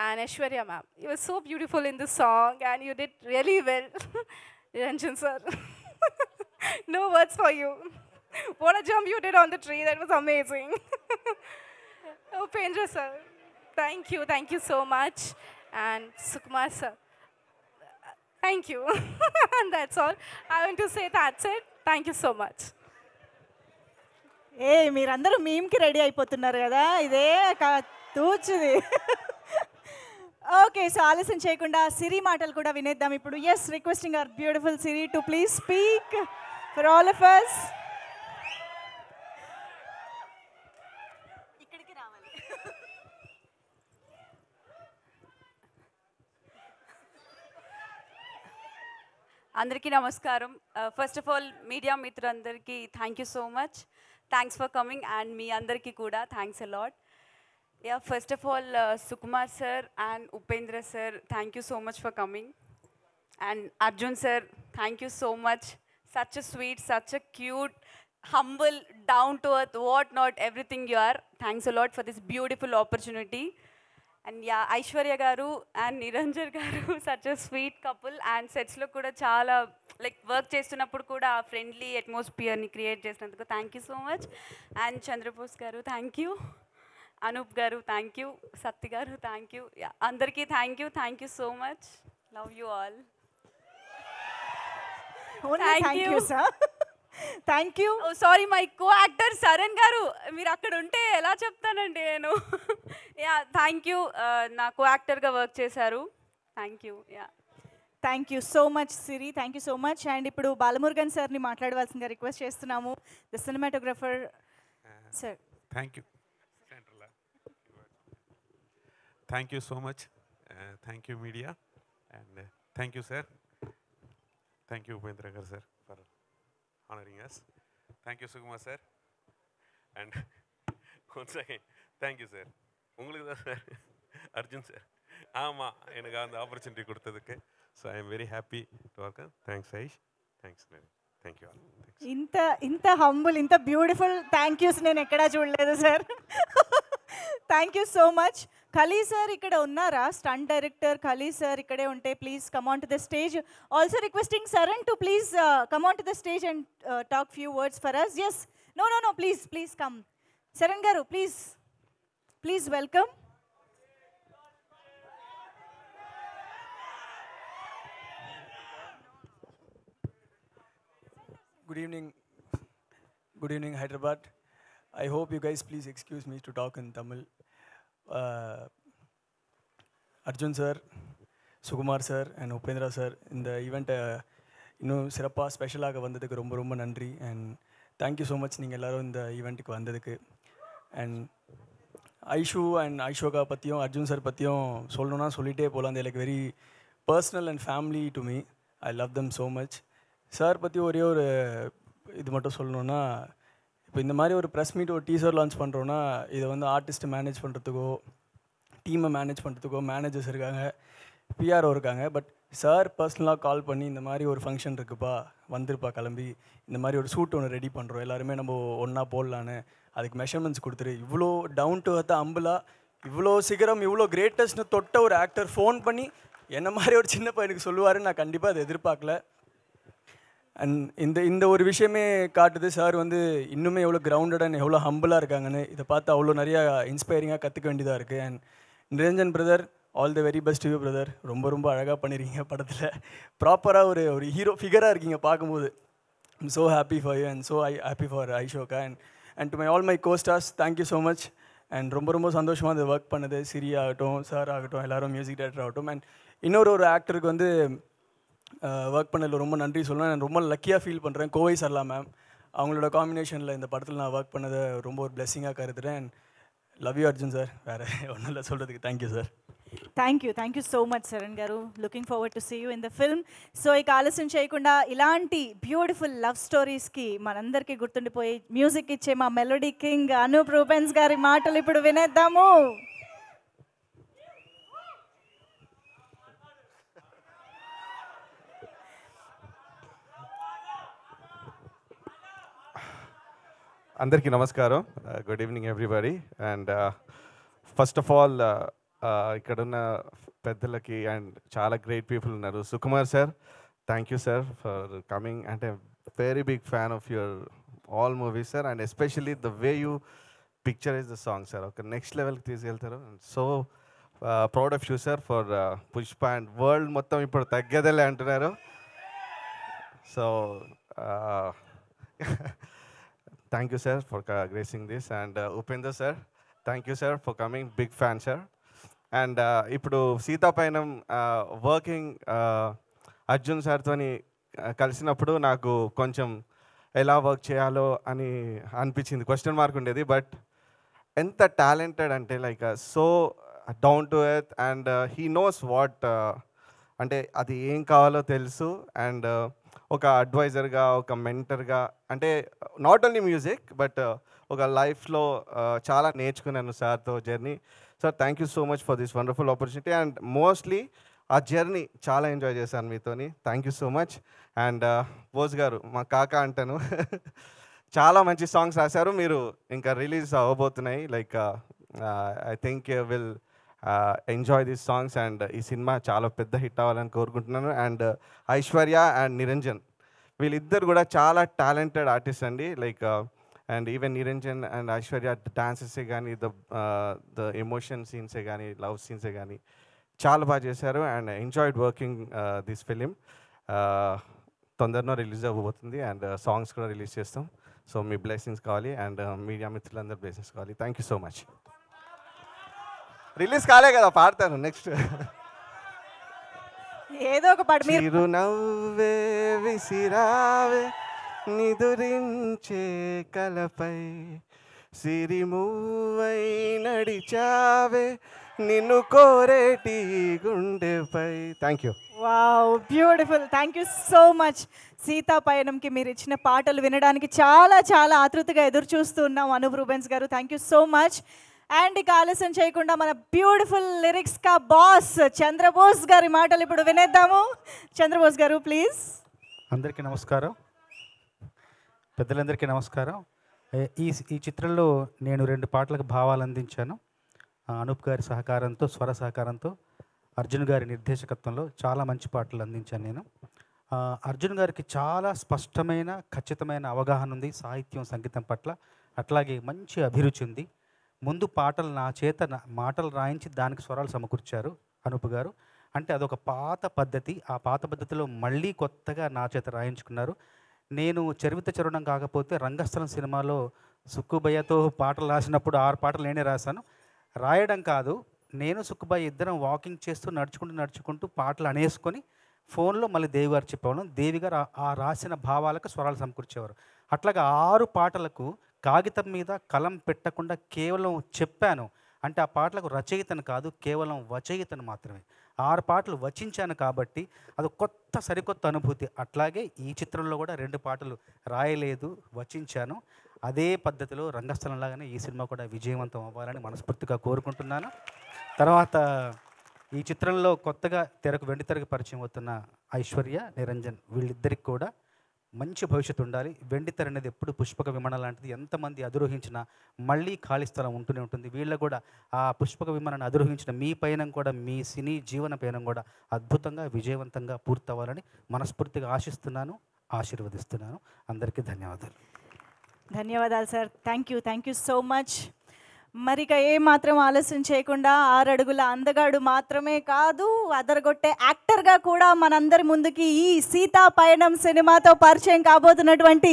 D: And Aishwarya ma'am, you were so beautiful in the song and you did really well. Ranjan sir, no words for you. What a jump you did on the tree, that was amazing. Upendra sir, thank you so much. And Sukumar sir, thank you. And that's all. I want to say that's it. Thank you so much.
A: మీరందరూ మీమ్కి ready అయిపోతున్నారు కదా, ఇదే తూచుది. Okay, so ఆలస్యం చేయకుండా సిరి మాటలు కూడా వినేద్దాం ఇప్పుడు. Yes, requesting our beautiful Siri to please speak for all of us. ఇక్కడికి రావాలి.
E: అందరికీ నమస్కారం. ఫస్ట్ ఆఫ్ ఆల్ మీడియా మిత్రులందరికీ thank you so much. Thanks for coming and మీ అందరికీ కూడా thanks a lot. Yeah, first of all Sukumar sir and Upendra sir, thank you so much for coming. And Arjun sir, thank you so much. Such a sweet, such a cute, humble, down to earth, what not, everything you are. Thanks a lot for this beautiful opportunity. And yeah, Aishwarya garu and Niranjan garu, such a sweet couple. And sets lo kuda chaala like work chestunnappudu kuda aa friendly atmosphere ni create chesinanduku thank you so much. And Chandrabose garu, thank you. Anup garu, thank you. Satti garu, thank you. Yeah, andarki thank you so much. Love you all.
A: Thank you sir. Thank you.
E: Sorry, my co actor Saran గారు, మీరు అక్కడ ఉంటే ఎలా చెప్తానండి నేను. Yeah, thank you, నా కో యాక్టర్గా work చేశారు. Thank you. Yeah,
A: thank you so much Siri, thank you so much. And ఇప్పుడు బాలమురుగన్ సార్ని మాట్లాడవలసిందిగా రిక్వెస్ట్ చేస్తున్నాము, the cinematographer sir.
F: Thank you. Thank you so much. Thank you media and thank you sir. Thank you Upendra garu sir for honoring us. Thank you Sukumar sir. And once again, thank you sir. உங்களுக்கு தான் sir, Arjun sir. ஆமாம், எனக்கு அந்த opportunity கொடுத்ததுக்கு. So I am very happy to work. Thanks Aish, thanks నేను, thank you all.
A: ఇంత humble, ఇంత beautiful thank yous నేను ఎక్కడా చూడలేదు sir. Thank you so much. Khali sir ఇక్కడ ఉన్నారా? స్టంట్ డైరెక్టర్ ఖలీ సార్ ఇక్కడే ఉంటే please come on to the stage. Also requesting Saran to please come on to the stage and talk few words for us. Yes, no please come. Saran గారు please welcome.
G: Good evening Hyderabad. I hope you guys please excuse me to talk in Tamil. Arjun sir, Sukumar sir and Upendra sir இந்த ஈவெண்ட்டை இன்னும் சிறப்பாக ஸ்பெஷலாக வந்ததுக்கு ரொம்ப ரொம்ப நன்றி. அண்ட் தேங்க்யூ ஸோ மச் நீங்கள் எல்லோரும் இந்த ஈவெண்ட்டுக்கு வந்ததுக்கு. அண்ட் ஐஷு அண்ட் ஐஷோகா பற்றியும் அர்ஜுன் சார் பற்றியும் சொல்லணுன்னா சொல்லிகிட்டே போகலாம். அந்த like very personal and family to me. I love them so much. Sir பற்றி ஒரே ஒரு இது மட்டும் சொல்லணுன்னா, இப்போ இந்த மாதிரி ஒரு ப்ரெஸ் மீட் ஒரு டீசர் லான்ச் பண்ணுறோன்னா இதை வந்து ஆர்டிஸ்ட்டை மேனேஜ் பண்ணுறதுக்கோ டீமை மேனேஜ் பண்ணுறதுக்கோ மேனேஜர்ஸ் இருக்காங்க, பிஆர்ஓ இருக்காங்க. பட் சார் பர்சனலாக கால் பண்ணி இந்த மாதிரி ஒரு ஃபங்க்ஷன் இருக்குப்பா, வந்துருப்பா கிளம்பி, இந்த மாதிரி ஒரு சூட் ஒன்று ரெடி பண்ணுறோம், எல்லாருமே நம்ம ஒன்றா போடலான்னு, அதுக்கு மெஷர்மெண்ட்ஸ் கொடுத்துரு, இவ்வளோ டவுன் டு அர்த் அம்புலா, இவ்வளோ சிகரம், இவ்வளோ கிரேட்டஸ்ட்னு தொட்ட ஒரு ஆக்டர் ஃபோன் பண்ணி என்ன மாதிரி ஒரு சின்ன பையனுக்கு சொல்லுவாருன்னு நான் கண்டிப்பாக அதை எதிர்பார்க்கல. அண்ட் இந்த ஒரு விஷயமே காட்டுது சார் வந்து இன்னுமே எவ்வளோ கிரவுண்டட் அண்ட் எவ்வளோ ஹம்பிளாக இருக்காங்கன்னு. இதை பார்த்து அவ்வளோ நிறையா இன்ஸ்பைரிங்காக கற்றுக்க வேண்டியதாக இருக்குது. And Niranjan brother, all the very best you brother. ரொம்ப ரொம்ப அழகாக பண்ணியிருக்கீங்க படத்தில். ப்ராப்பராக ஒரு ஹீரோ ஃபிகராக இருக்கீங்க பார்க்கும்போது. I'm so happy for you and so happy for Aishoka. And to my all my costars, thank you so much. And ரொம்ப ரொம்ப சந்தோஷமாக அது ஒர்க் பண்ணது. சிரி ஆகட்டும், சார் ஆகட்டும், எல்லோரும் மியூசிக் டைரக்டர் ஆகட்டும். அண்ட் இன்னொரு ஆக்டருக்கு வந்து ஒர்க் பண்ணதில் ரொம்ப நன்றி சொல்லணும். நான் ரொம்ப லக்கியாக ஃபீல் பண்ணுறேன். கோவை சரளா மேம், அவங்களோட காம்பினேஷனில் இந்த படத்தில் நான் ஒர்க் பண்ணதை ரொம்ப ஒரு பிளெஸிங்காக கருதுகிறேன். And love you Arjun sir. వేరే ఒన్నుం లేదు சொல்றதுக்கு. Thank you sir.
A: Thank you so much Charan garu. Looking forward to see you in the film. So ఇక ఆలస్యం చేయకుండా ఇలాంటి బ్యూటిఫుల్ లవ్ స్టోరీస్కి మనందరికీ గుర్తుండిపోయి మ్యూజిక్ ఇచ్చే మా మెలోడీ కింగ్ అనూప్ రూబెన్స్ గారి మాటలు ఇప్పుడు వినేద్దాము.
H: అందరికీ నమస్కారం. Good evening everybody. And first of all ఇక్కడున్న పెద్దలకి అండ్ చాలా గ్రేట్ పీపుల్ ఉన్నారు. Sukumar sir, thank you sir for coming. అంటే very big fan of your all movies sir. And especially the way you picturize the song sir, ఒక next లెవెల్కి తీసుకెళ్తారు. So proud of you sir for Pushpa. And world మొత్తం ఇప్పుడు తగ్గదలే అంటున్నారు. So thank you sir for gracing this. And Upendra sir, thank you sir for coming. Big fan sir. And ఇప్పుడు సీతాపయనం working Arjun సార్తోని కలిసినప్పుడు నాకు కొంచెం ఎలా వర్క్ చేయాలో అని అనిపించింది. క్వశ్చన్ మార్క్ ఉండేది. బట్ ఎంత టాలెంటెడ్ అంటే like so down to earth. And he knows what, అంటే అది ఏం కావాలో తెలుసు. అండ్ ఒక అడ్వైజర్గా, ఒక మెంటర్గా, అంటే నాట్ ఓన్లీ మ్యూజిక్ బట్ ఒక లైఫ్లో చాలా నేర్చుకున్నాను సార్తో journey. Sir, thank you so much for this wonderful opportunity. And mostly ఆ జర్నీ చాలా ఎంజాయ్ చేశాను మీతోని. Thank you so much. And Bose garu, మా కాక అంటాను, చాలా మంచి సాంగ్స్ రాశారు. మీరు ఇంకా రిలీజ్ అవ్వబోతున్నాయి. Like I think you will enjoy these songs. And ఈ సినిమా చాలా పెద్ద హిట్ అవ్వాలని కోరుకుంటున్నాను. అండ్ ఐశ్వర్య అండ్ నిరంజన్, వీళ్ళిద్దరు కూడా చాలా టాలెంటెడ్ ఆర్టిస్ట్ అండి. Like and even Niranjan and Aishwarya డాన్సెసే కానీ, ద ఎమోషన్ సీన్సే కానీ, లవ్ సీన్సే కానీ చాలా బాగా చేశారు. And enjoyed working this film. తొందరలో రిలీజ్ అవ్వబోతుంది. అండ్ సాంగ్స్ కూడా రిలీజ్ చేస్తాం. సో మీ బ్లెస్సింగ్స్ కావాలి. అండ్ మీడియా మిత్రులందరూ బ్లెస్సింగ్స్ కావాలి. Thank you so much. Release కాలే కదా, పాడతాను నెక్స్ట్.
A: ఏదో ఒక పాట.
H: చిరునవ్వే విసిరావే నిదురించే కలపై, సిరిమూవై నడిచావే నిన్ను కోరేటి గుండెపై. Thank you.
A: Wow, beautiful. Thank you so much. సీతాపయనంకి మీరు ఇచ్చిన పాటలు వినడానికి చాలా చాలా ఆతృతగా ఎదురు చూస్తూ ఉన్నాం అనూప్ రూబెన్స్ గారు. Thank you so much. And ఇక ఆలస్యం చేయకుండా మన బ్యూటిఫుల్ లిరిక్స్ కా బాస్ చంద్రబోస్ గారి మాటలు ఇప్పుడు వినేద్దాము. చంద్రబోస్ గారు, ప్లీజ్.
I: అందరికీ నమస్కారం, పెద్దలందరికీ నమస్కారం. ఈ చిత్రంలో నేను 2 పాటలకు భావాలు అందించాను. అనూప్ గారి సహకారంతో, స్వర సహకారంతో, అర్జున్ గారి నిర్దేశకత్వంలో చాలా మంచి పాటలు అందించాను నేను. అర్జున్ గారికి చాలా స్పష్టమైన, ఖచ్చితమైన అవగాహన ఉంది సాహిత్యం, సంగీతం పట్ల. అట్లాగే మంచి అభిరుచి ఉంది. ముందు పాటలు నా చేత మాటలు రాయించి దానికి స్వరాలు సమకూర్చారు అనూప్ గారు. అంటే అదొక పాత పద్ధతి. ఆ పాత పద్ధతిలో మళ్ళీ కొత్తగా నా చేత రాయించుకున్నారు. నేను చరివిత చరణం కాకపోతే రంగస్థలం సినిమాలో సుక్కుబయ్యతో పాటలు రాసినప్పుడు 6 పాటలు నేనే రాశాను. రాయడం కాదు, నేను సుక్కుబాయి ఇద్దరం వాకింగ్ చేస్తూ నడుచుకుంటూ పాటలు అనేసుకొని ఫోన్లో మళ్ళీ దేవి గారు చెప్పేవాళ్ళం. దేవి గారు ఆ రాసిన భావాలకు స్వరాలు సమకూర్చేవారు. అట్లాగా 6 పాటలకు కాగితం మీద కలం పెట్టకుండా కేవలం చెప్పాను అంటే ఆ పాటలకు రచయితను కాదు, కేవలం వచయితను మాత్రమే. 6 పాటలు వచించాను కాబట్టి అది సరికొత్త అనుభూతి. అట్లాగే ఈ చిత్రంలో కూడా 2 పాటలు రాయలేదు, వచించాను. అదే పద్ధతిలో రంగస్థలంలాగానే ఈ సినిమా కూడా విజయవంతం అవ్వాలని మనస్ఫూర్తిగా కోరుకుంటున్నాను. తర్వాత ఈ చిత్రంలో కొత్తగా వెండితెరకు పరిచయం అవుతున్న ఐశ్వర్య, నిరంజన్ వీళ్ళిద్దరికి కూడా మంచి భవిష్యత్తు ఉండాలి. వెండితెర అనేది ఎప్పుడు పుష్పక విమానం లాంటిది, ఎంతమంది అధిరోహించినా మళ్ళీ ఖాళీ స్థలం ఉంటూనే ఉంటుంది. వీళ్ళకు కూడా ఆ పుష్పక విమానాన్ని అధిరోహించిన మీ పయనం కూడా, మీ సినీ జీవన పయనం కూడా అద్భుతంగా విజయవంతంగా పూర్తవ్వాలని మనస్ఫూర్తిగా ఆశిస్తున్నాను, ఆశీర్వదిస్తున్నాను. అందరికీ ధన్యవాదాలు.
A: ధన్యవాదాలు sir. Thank you so much. మరిక ఏమాత్రం ఆలస్యం చేయకుండా 6 అడుగుల అందగాడు మాత్రమే కాదు, అదరగొట్టే యాక్టర్గా కూడా మనందరి ముందుకి ఈ సీతా పయనం సినిమాతో పరిచయం కాబోతున్నటువంటి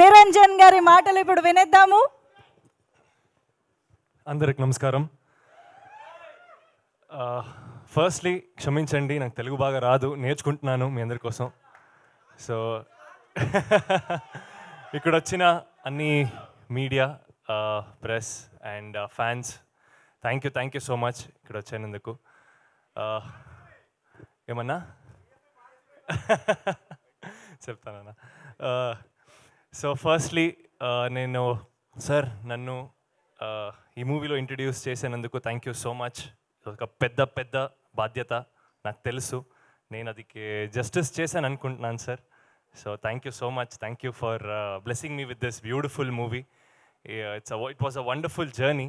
A: నిరంజన్ గారి మాటలు ఇప్పుడు వినేద్దాము.
J: అందరికి నమస్కారం. ఫస్ట్లీ క్షమించండి, నాకు తెలుగు బాగా రాదు, నేర్చుకుంటున్నాను మీ అందరి కోసం. సో ఇక్కడ వచ్చిన అన్ని media, press and fans, thank you so much ఇక్కడ వచ్చినందుకు. ఏమన్నా చెప్తానన్నా. సో ఫస్ట్లీ నేను సార్ నన్ను ఈ మూవీలో ఇంట్రడ్యూస్ చేసినందుకు థ్యాంక్ యూ సో మచ్. ఒక పెద్ద బాధ్యత నాకు తెలుసు, నేను అది జస్టిస్ చేశాను అనుకుంటున్నాను sir. So thank you so much. Thank you for blessing me with this beautiful movie. It was a wonderful journey.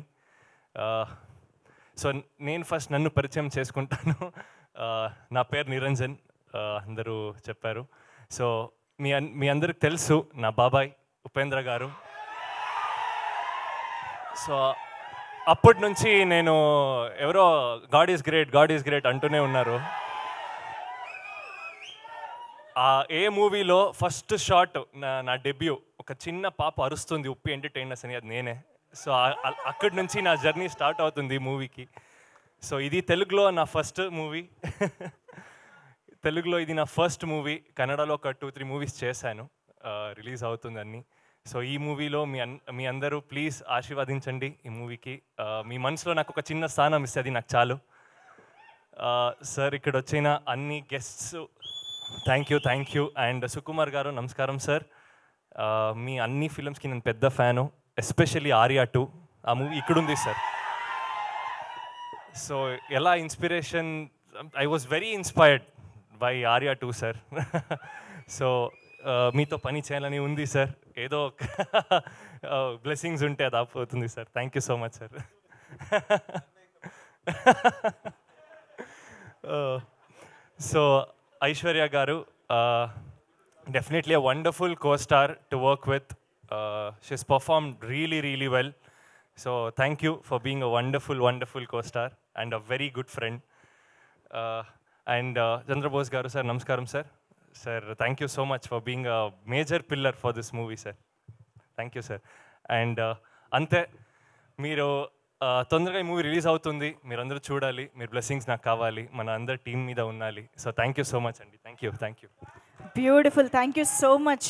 J: So నేను ఫస్ట్ నన్ను పరిచయం చేసుకుంటాను. నా పేరు నిరంజన్, అందరూ చెప్పారు. సో మీ అందరికి తెలుసు నా బాబాయ్ ఉపేంద్ర గారు. సో అప్పటి నుంచి నేను ఎవరో గాడ్ ఈజ్ గ్రేట్ అంటూనే ఉన్నారు. ఏ మూవీలో ఫస్ట్ షాట్ నా డెబ్యూ, ఒక చిన్న పాప అరుస్తుంది ఉప్పి ఎంటర్టైనర్స్ అని, అది నేనే. సో అక్కడి నుంచి నా జర్నీ స్టార్ట్ అవుతుంది ఈ మూవీకి. సో ఇది తెలుగులో నా ఫస్ట్ మూవీ. తెలుగులో ఇది నా ఫస్ట్ మూవీ. కన్నడలో ఒక 2-3 మూవీస్ చేశాను, రిలీజ్ అవుతుంది అన్నీ. సో ఈ మూవీలో మీ అందరూ ప్లీజ్ ఆశీర్వదించండి ఈ మూవీకి. మీ మనసులో నాకు ఒక చిన్న స్థానం ఇస్తే అది నాకు చాలు. సార్ ఇక్కడ వచ్చిన అన్ని guests thank you. And Sukumar గారు నమస్కారం సార్. మీ అన్ని ఫిల్మ్స్కి నేను పెద్ద ఫ్యాను, ఎస్పెషల్లీ ఆర్యా 2 ఆ మూవీ ఇక్కడుంది సార్. సో ఎలా inspiration, I was very inspired by Arya 2 sir. So మీతో పని చేయాలని ఉంది సార్, ఏదో బ్లెస్సింగ్స్ ఉంటే అది ఆపోతుంది sir. Thank you so much sir. So Aishwarya garu, definitely a wonderful co-star to work with. She's performed really well. So thank you for being a wonderful co-star and a very good friend. And Chandra Bose garu sir, namaskaram sir. Sir, thank you so much for being a major pillar for this movie sir. Thank you sir. And ante మీరు తొందరగా ఈ movie release అవుతుంది, మీరందరూ చూడాలి, మీరు blessings నాకు కావాలి, మన అందరి టీం మీద ఉండాలి. So thank you so much అండి. Thank you.
A: Beautiful. Thank you so much.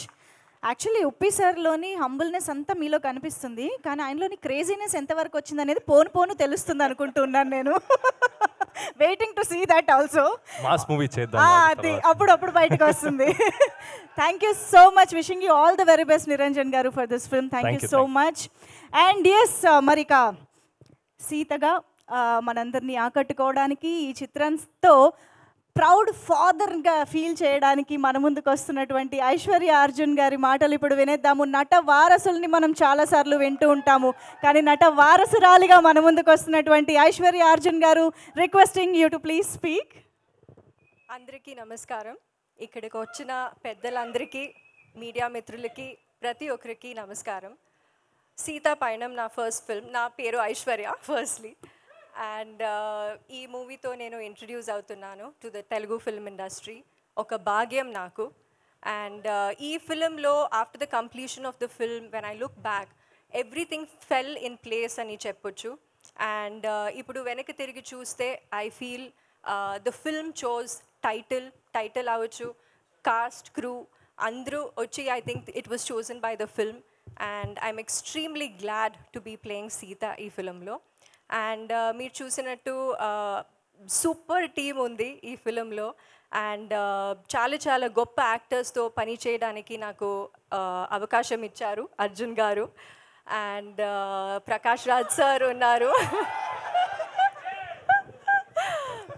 A: Actually Uppi సార్లోని హంబుల్నెస్ అంతా మీలో కనిపిస్తుంది, కానీ ఆయనలోని క్రేజీనెస్ ఎంతవరకు వచ్చింది అనేది పోను తెలుస్తుంది అనుకుంటున్నాను నేను. Waiting to see that also.
J: Mass movie చేద్దాం,
A: అది అప్పుడు బయటకు వస్తుంది. Thank you so much. Wishing you all the very best Niranjan garu for this film. Thank you so much. And yes, మరిక సీతగా మనందరినీ ఆకట్టుకోవడానికి, ఈ చిత్రంతో ప్రౌడ్ ఫాదర్గా ఫీల్ చేయడానికి మన ముందుకు వస్తున్నటువంటి ఐశ్వర్య అర్జున్ గారి మాటలు ఇప్పుడు వినేద్దాము. నట వారసుల్ని మనం చాలాసార్లు వింటూ ఉంటాము, కానీ నట వారసురాలిగా మన ముందుకు వస్తున్నటువంటి ఐశ్వర్య అర్జున్ గారు, requesting you to please speak.
K: అందరికీ నమస్కారం. ఇక్కడికి వచ్చిన పెద్దలందరికీ, మీడియా మిత్రులకి, ప్రతి ఒక్కరికి నమస్కారం. సీతా పయనం నా ఫస్ట్ ఫిల్మ్. నా పేరు ఐశ్వర్య ఫస్ట్లీ. అండ్ ఈ మూవీతో నేను ఇంట్రడ్యూస్ అవుతున్నాను to the Telugu film industry. ఒక భాగ్యం నాకు. అండ్ ఈ ఫిల్మ్లో after the completion of the film, when I look back, everything fell in place అని చెప్పొచ్చు. అండ్ ఇప్పుడు వెనక్కి తిరిగి చూస్తే I feel the film chose title అవ్వచ్చు, కాస్ట్, క్రూ అందరూ వచ్చి I think it was chosen by the film. And I'm extremely glad to be playing Sita ఈ ఫిలింలో. అండ్ మీరు చూసినట్టు సూపర్ టీమ్ ఉంది ఈ ఫిలింలో. అండ్ చాలా చాలా గొప్ప యాక్టర్స్తో పని చేయడానికి నాకు అవకాశం ఇచ్చారు అర్జున్ గారు. అండ్ ప్రకాష్ రాజ్ సార్ ఉన్నారు,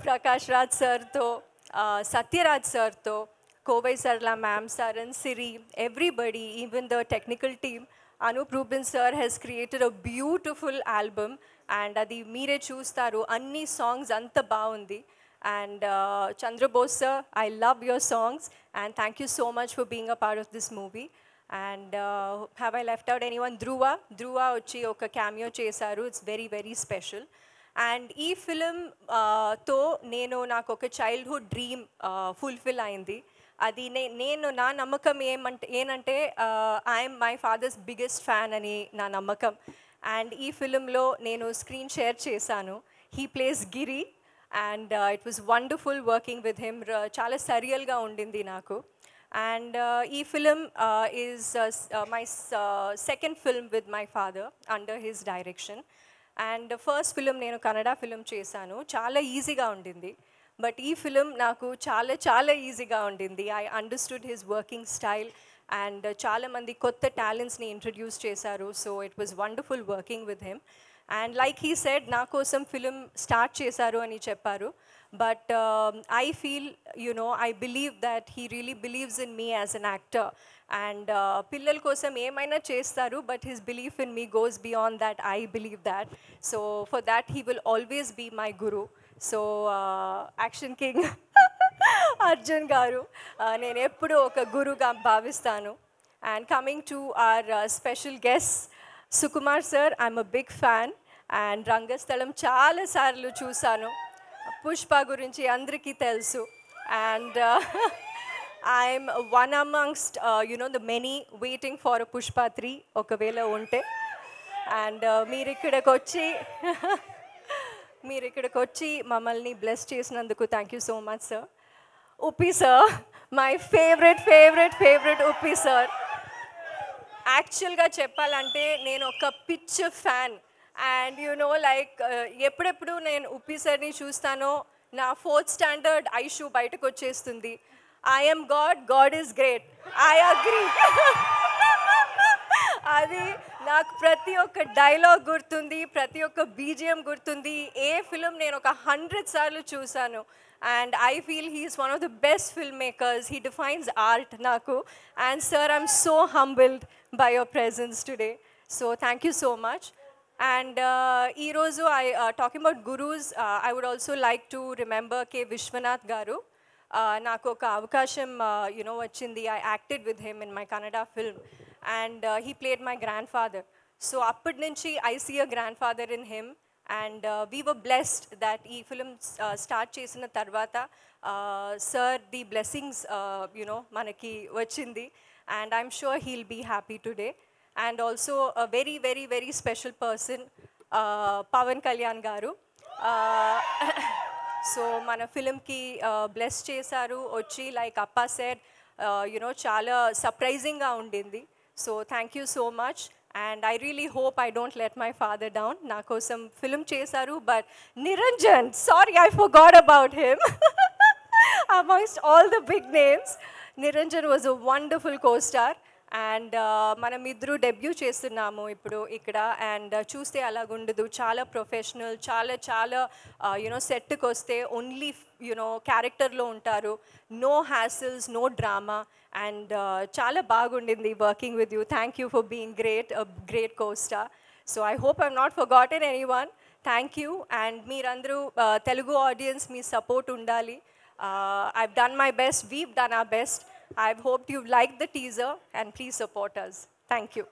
K: ప్రకాష్ రాజ్ సార్తో, సత్యరాజ్ సార్తో, Kovai Sarala ma'am, Saran, Siri, everybody, even the technical team. Anup Rubin sir has created a beautiful album and అది మీరే చూస్తారు, అన్ని సాంగ్స్ అంత బాగుంది. And Chandra Bose sir, I love your songs and thank you so much for being a part of this movie. And have I left out anyone? Dhruva వచ్చి ఒక cameo చేశారు, it's very very special. And ఈ ఫిలింతో నాకు ఒక childhood dream fulfil అయింది. అది నా నమ్మకం ఏంటంటే I'm my father's biggest fan అని నా నమ్మకం. అండ్ ఈ ఫిలింలో నేను స్క్రీన్ షేర్ చేశాను. He plays Giri and it was wonderful working with him. చాలా సరియల్గా ఉండింది నాకు. అండ్ ఈ film is my second film with my father under his direction. And first film నేను కన్నడ ఫిలిం చేశాను, చాలా ఈజీగా ఉండింది. బట్ ఈ ఫిలిం నాకు చాలా చాలా ఈజీగా ఉండింది. I understood his working style and చాలామంది కొత్త టాలెంట్స్ని ఇంట్రడ్యూస్ చేశారు. So it was wonderful working with him. And like he said, నా కోసం ఫిలిం స్టార్ట్ చేశారు అని చెప్పారు. But I feel I believe that he really believes in me as an actor. And పిల్లల కోసం ఏమైనా చేస్తారు, but his belief in me goes beyond that. I believe that. So for that he will always be my guru. So action king Arjun garu నేను ఎప్పుడూ ఒక గురుగా భావిస్తాను. And coming to our special guest Sukumar sir, I'm a big fan. And Rangasthalam చాలాసార్లు చూశాను. పుష్ప గురించి అందరికీ తెలుసు. And I'm one amongst the many waiting for Pushpa 3 ఒకవేళ ఉంటే. అండ్ మీరు ఇక్కడికి వచ్చి మమ్మల్ని బ్లెస్ చేసినందుకు thank you so much sir. Uppi sir, my favourite Uppi sir. యాక్చువల్గా చెప్పాలంటే నేను ఒక పిచ్ ఫ్యాన్. అండ్ లైక్ ఎప్పుడెప్పుడు నేను ఉప్పి సార్ని చూస్తానో నా 4th స్టాండర్డ్ ఐషు బయటకు వచ్చేస్తుంది. I'm God is great, I agree. అది నాకు ప్రతి ఒక్క డైలాగ్ గుర్తుంది, ప్రతి ఒక్క బీజిఎం గుర్తుంది. ఏ ఫిలిం నేను ఒక 100 సార్లు చూశాను. And I feel he is one of the best filmmakers. He defines art naku. And sir, I'm so humbled by your presence today. So thank you so much. And Irozu, talking about gurus, I would also like to remember K. Vishwanath Garu. Naku oka avakasham vachindi. I acted with him in my Kannada film. And he played my grandfather. So appad nunchi I see a grandfather in him. And we were blessed that ee film start chesina tarvata sir the blessings manaki vachindi. And I'm sure he'll be happy today. And also a very very very special person, Pawan Kalyan garu. So mana film ki bless chesaru వచ్చి like appa said చాలా surprising ga undindi. So thank you so much. And I really hope I don't let my father down. Na kosam film chesaru, but Niranjan, sorry I forgot about him. Amongst all the big names, Niranjan was a wonderful co-star. And మనం ఇద్దరు debut చేస్తున్నాము ఇప్పుడు ఇక్కడ. And చూస్తే అలాగుండదు, చాలా professional, చాలా సెట్కి వస్తే ఓన్లీ క్యారెక్టర్లో ఉంటారు. No hassles, no drama. And చాలా బాగుండింది working with you. Thank you for being great co-star. So I hope I'm not forgotten anyone. Thank you. And మీరందరూ తెలుగు ఆడియన్స్ మీ సపోర్ట్ ఉండాలి. I've done my best, we've done our best. I've hoped you've liked the teaser and please support us. Thank you.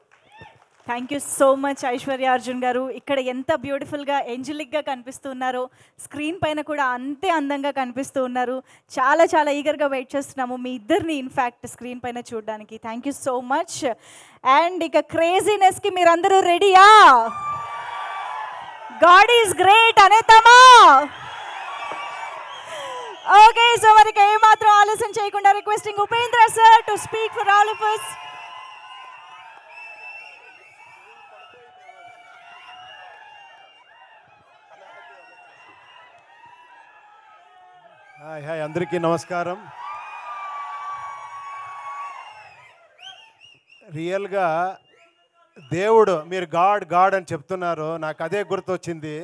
A: Thank you so much Aishwarya Arjun గారు. ఇక్కడ ఎంత బ్యూటిఫుల్గా ఏంజలిక్గా కనిపిస్తున్నారో, screen పైన కూడా అంతే అందంగా కనిపిస్తూ ఉన్నారు. చాలా ఈగర్గా వెయిట్ చేస్తున్నాము మీ ఇద్దరిని ఇన్ఫ్యాక్ట్ స్క్రీన్ పైన చూడడానికి. Thank you so much. And ఇక క్రేజీనెస్కి మీరందరూ రెడీయా? గాడ్ ఈజ్ గ్రేట్ అనేతామా? ఓకే, సో మనకి ఏమాత్రం ఆలస్యం చేయకుండా requesting Upendra sir to speak for all of us.
L: Hi అందరికీ నమస్కారం. రియల్గా దేవుడు, మీరు గాడ్ గాడ్ అని చెప్తున్నారు, నాకు అదే గుర్తొచ్చింది.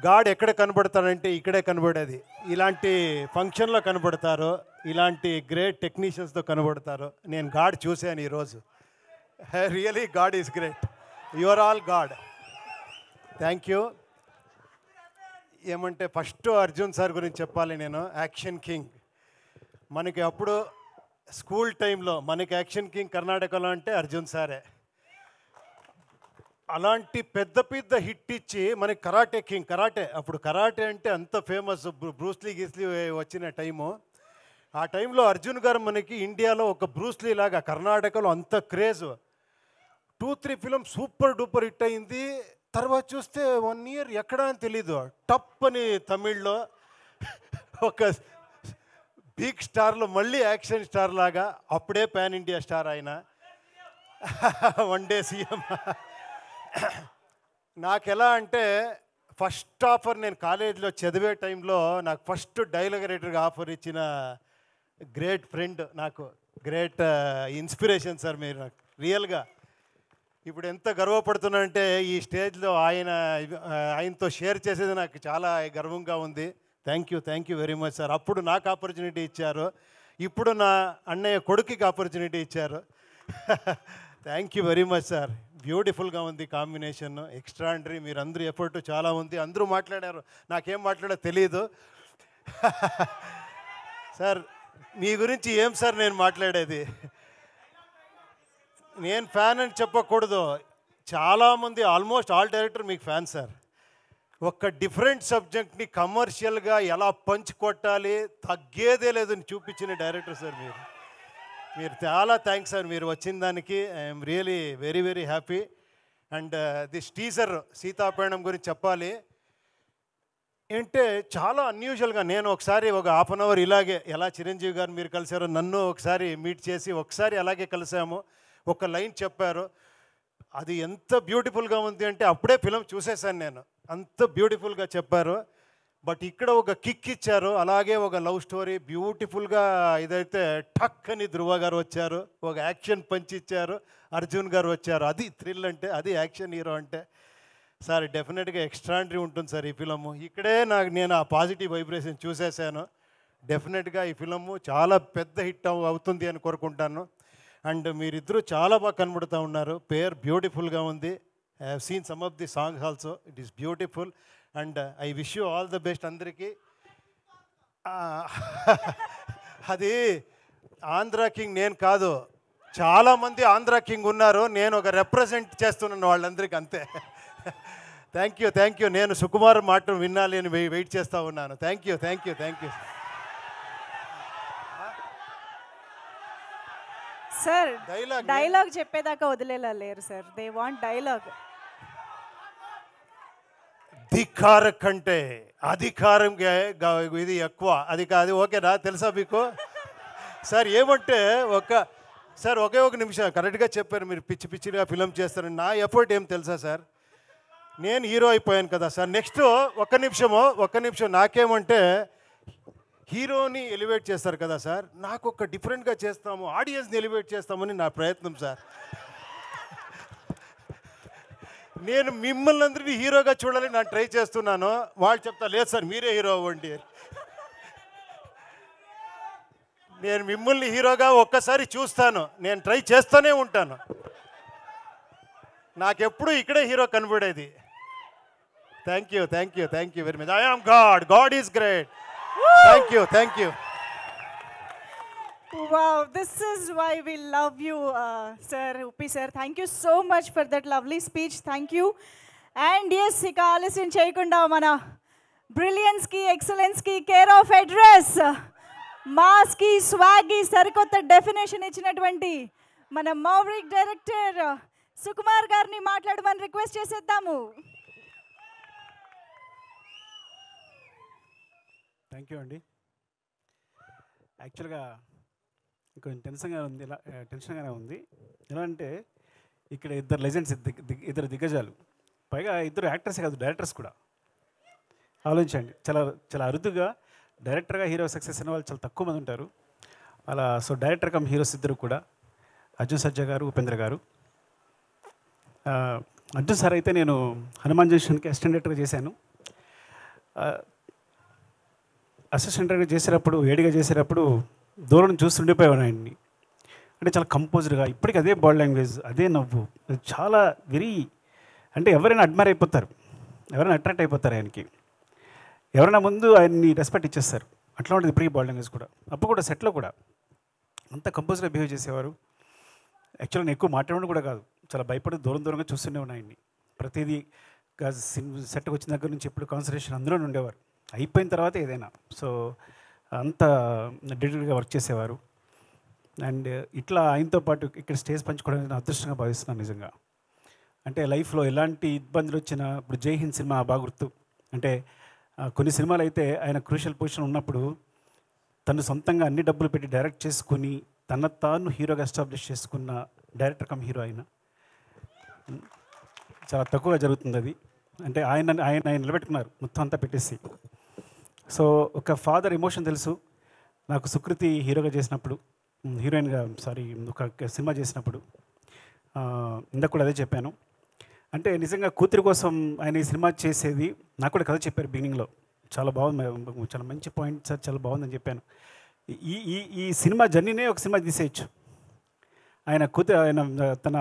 L: గాడ్ ఎక్కడ కనబడతాడంటే ఇక్కడే కనబడేది. ఇలాంటి ఫంక్షన్లో కనబడతారు, ఇలాంటి గ్రేట్ టెక్నీషియన్స్తో కనబడతారు. నేను గాడ్ చూశాను ఈరోజు. Really god is great. You are all god. Thank you. ఏమంటే ఫస్ట్ అర్జున్ సార్ గురించి చెప్పాలి నేను. Action king. మనకి అప్పుడు స్కూల్ టైంలో మనకి యాక్షన్ కింగ్ కర్ణాటకలో అంటే అర్జున్ సారే. అలాంటి పెద్ద పెద్ద హిట్ ఇచ్చి మనకి కరాటే కింగ్. కరాటే అప్పుడు కరాటే అంటే అంత ఫేమస్, బ్రూస్లీ గీస్లీ వచ్చిన టైము. ఆ టైంలో అర్జున్ గారు మనకి ఇండియాలో ఒక బ్రూస్లీ లాగా కర్ణాటకలో అంత craze. 2-3 film super duper hit అయింది. తర్వాత చూస్తే 1 ఇయర్ ఎక్కడా అని తెలీదు. టప్ అని తమిళ్లో ఒక బిగ్ స్టార్లో మళ్ళీ యాక్షన్ స్టార్ లాగా, అప్పుడే పాన్ ఇండియా స్టార్ ఆయన. 1 డే సీఎం. నాకు ఎలా అంటే ఫస్ట్ ఆఫర్, నేను కాలేజీలో చదివే టైంలో నాకు ఫస్ట్ డైలాగ్ రైటర్గా ఆఫర్ ఇచ్చిన గ్రేట్ ఫ్రెండ్, నాకు గ్రేట్ ఇన్స్పిరేషన్ సార్ మీరు నాకు రియల్గా. ఇప్పుడు ఎంత గర్వపడుతున్నానంటే ఈ స్టేజ్లో ఆయనతో షేర్ చేసేది నాకు చాలా గర్వంగా ఉంది. Thank you very much sir. అప్పుడు నాకు ఆపర్చునిటీ ఇచ్చారు, ఇప్పుడు నా అన్నయ్య కొడుకుకి ఆపర్చునిటీ ఇచ్చారు. Thank you very much sir. బ్యూటిఫుల్గా ఉంది కాంబినేషన్, ఎక్స్ట్రాండరీ. మీరు అందరూ ఎఫర్ట్ చాలా ఉంది. అందరూ మాట్లాడారు, నాకేం మాట్లాడో తెలియదు. సార్ మీ గురించి ఏం సార్ నేను మాట్లాడేది? నేను ఫ్యాన్ అని చెప్పకూడదు, చాలామంది ఆల్మోస్ట్ ఆల్ డైరెక్టర్ మీకు ఫ్యాన్ సార్. ఒక డిఫరెంట్ సబ్జెక్ట్ని కమర్షియల్గా ఎలా పంచ్ కొట్టాలి, తగ్గేదే లేదని చూపించిన డైరెక్టర్ సార్ మీరు. మీరు చాలా థ్యాంక్స్ సార్ మీరు వచ్చిన దానికి. I'm really very very happy. And this teaser Seethapayanam గురించి చెప్పాలి అంటే చాలా అన్యూజువల్గా. నేను ఒకసారి ఒక ½ అన్ అవర్ ఇలాగే, ఎలా చిరంజీవి గారు మీరు కలిసారో నన్ను ఒకసారి మీట్ చేసి ఒకసారి అలాగే కలిసాము. ఒక లైన్ చెప్పారు, అది ఎంత బ్యూటిఫుల్గా ఉంది అంటే అప్పుడే ఫిలం చూసేసాను నేను, అంత బ్యూటిఫుల్గా చెప్పారు. బట్ ఇక్కడ ఒక కిక్ ఇచ్చారు, అలాగే ఒక లవ్ స్టోరీ బ్యూటిఫుల్గా. ఇదైతే టక్ అని ధృవ గారు వచ్చారు, ఒక యాక్షన్ పంచ్ ఇచ్చారు, అర్జున్ గారు వచ్చారు. అది థ్రిల్ అంటే, అది యాక్షన్ హీరో అంటే. సార్ డెఫినెట్గా ఎక్స్ట్రాండరీ ఉంటుంది సార్ ఈ ఫిలము. ఇక్కడే నేను ఆ పాజిటివ్ వైబ్రేషన్ చూసేసాను. డెఫినెట్గా ఈ ఫిలము చాలా పెద్ద హిట్ అవుతుంది అని కోరుకుంటాను. అండ్ మీరిద్దరూ చాలా బాగా కనబడుతూ ఉన్నారు. పేర్ బ్యూటిఫుల్గా ఉంది. I have seen some of the songs also. It is beautiful. And I wish you all the best అందరికీ. అది ఆంధ్ర కింగ్ నేను కాదు, చాలామంది ఆంధ్ర కింగ్ ఉన్నారు, నేను ఒక రిప్రజెంట్ చేస్తున్నాను వాళ్ళందరికీ, అంతే. Thank you. నేను సుకుమార్ మాట వినాలి అని వెయిట్ చేస్తూ ఉన్నాను. Thank you.
A: సార్ డైలాగ్ చెప్పేదాకా వదిలేలా లేరు సార్. They want dialogue.
L: ధిక్కార కంటే అధికారం ఇది ఎక్కువ, అది కాదు. ఓకేనా? తెలుసా మీకు? సార్ ఏమంటే ఒకే ఒక నిమిషం, కరెక్ట్గా చెప్పారు మీరు. పిచ్చిగా ఫిలం చేస్తారని. నా ఎఫర్ట్ ఏం తెలుసా సార్? నేను హీరో అయిపోయాను కదా సార్. నెక్స్ట్ ఒక్క నిమిషం నాకేమంటే హీరోని ఎలివేట్ చేస్తారు కదా సార్, నాకు ఒక డిఫరెంట్గా చేస్తాము, ఆడియన్స్ని ఎలివేట్ చేస్తామని నా ప్రయత్నం సార్. నేను మిమ్మల్ని అందరినీ హీరోగా చూడాలని నేను ట్రై చేస్తున్నాను. వాళ్ళు చెప్తా, లేదు సార్ మీరే హీరో అవ్వండి. నేను మిమ్మల్ని హీరోగా ఒక్కసారి చూస్తాను, నేను ట్రై చేస్తూనే ఉంటాను. నాకెప్పుడు ఇక్కడే హీరో కనబడేది. Thank you very much. I am god is great. Thank you.
A: Wow, this is why we love you, sir, Uppi sir. Thank you so much for that lovely speech. Thank you. And yes, ika ఆలస్యం చేయకుండా మన brilliance ki, excellence ki care of address, mass ki, swag ki సరికొత్త definition ఇచ్చినటువంటి మన మౌరిక్ director Sukumar గారిని మాట్లాడమని request చేసేద్దాము.
M: Thank you అండి. యాక్చువల్గా కొంచెం టెన్షన్గానే ఉంది. ఎలా అంటే ఇక్కడ ఇద్దరు లెజెండ్స్, ఇద్దరు దిగ్గజాలు, పైగా ఇద్దరు యాక్టర్సే కాదు, డైరెక్టర్స్ కూడా. ఆలోచించండి, చాలా చాలా అరుదుగా డైరెక్టర్గా హీరో సక్సెస్ అయిన వాళ్ళు చాలా తక్కువ మంది ఉంటారు. అలా సో డైరెక్టర్ కమ్ హీరోస్ ఇద్దరు కూడా, అర్జున్ సర్జా గారు, ఉపేంద్ర గారు. అర్జున్ సార్ అయితే నేను హనుమాన్ జంక్షన్కి అసిస్టెంట్ డైరెక్టర్గా చేశాను. అసిస్టెంట్ డైరెక్టర్ చేసేటప్పుడు, వేడిగా చేసేటప్పుడు దూరం చూస్తుండిపోయాను ఆయన్ని. అంటే చాలా కంపోజ్డ్గా, ఇప్పటికీ అదే బాడీ లాంగ్వేజ్, అదే నవ్వు, చాలా వెరీ, అంటే ఎవరైనా అడ్మైర్ అయిపోతారు, ఎవరైనా అట్రాక్ట్ అయిపోతారు ఆయనకి. ఎవరైనా ముందు ఆయన్ని రెస్పెక్ట్ ఇచ్చేస్తారు. అట్లా ఉంటుంది ఇప్పటికీ బాడీ లాంగ్వేజ్ కూడా. అప్పుడు కూడా సెట్లో కూడా అంత కంపోజ్డ్గా బిహేవ్ చేసేవారు. యాక్చువల్గా నేను ఎక్కువ మాట్లాడడం కూడా కాదు, చాలా భయపడి దూరంగా చూస్తూనే ఉన్నాయి ఆయన్ని. ప్రతిదీ సెట్కి వచ్చిన దగ్గర నుంచి ఎప్పుడు కాన్సన్ట్రేషన్ అందులోనే ఉండేవారు, అయిపోయిన తర్వాత ఏదైనా. సో అంత డెడికేట్గా వర్క్ చేసేవారు. అండ్ ఇట్లా ఆయనతో పాటు ఇక్కడ స్టేజ్ పంచుకోవడానికి నేను అదృష్టంగా భావిస్తున్నాను నిజంగా. అంటే లైఫ్లో ఎలాంటి ఇబ్బందులు వచ్చినా, ఇప్పుడు జై హింద్ సినిమా బాగా గుర్తు. అంటే కొన్ని సినిమాలు అయితే ఆయన క్రూషియల్ పొజిషన్ ఉన్నప్పుడు తను సొంతంగా అన్ని డబ్బులు పెట్టి డైరెక్ట్ చేసుకుని తాను హీరోగా ఎస్టాబ్లిష్ చేసుకున్న డైరెక్టర్ కమ్ హీరో ఆయన. చాలా తక్కువగా జరుగుతుంది అది. అంటే ఆయన నిలబెట్టుకున్నారు మొత్తం అంతా పెట్టేసి. సో ఒక ఫాదర్ ఎమోషన్ తెలుసు నాకు. సుకృతి హీరోగా చేసినప్పుడు, హీరోయిన్గా ఒక సినిమా చేసినప్పుడు ఇందాక కూడా అదే చెప్పాను. అంటే నిజంగా కూతురి కోసం ఆయన ఈ సినిమా చేసేది నాకు కూడా కథ చెప్పారు బిగినింగ్లో. చాలా బాగుంది, చాలా మంచి పాయింట్ సార్, చాలా బాగుందని చెప్పాను. ఈ సినిమా జర్నీనే ఒక సినిమా తీసేయచ్చు. ఆయన తన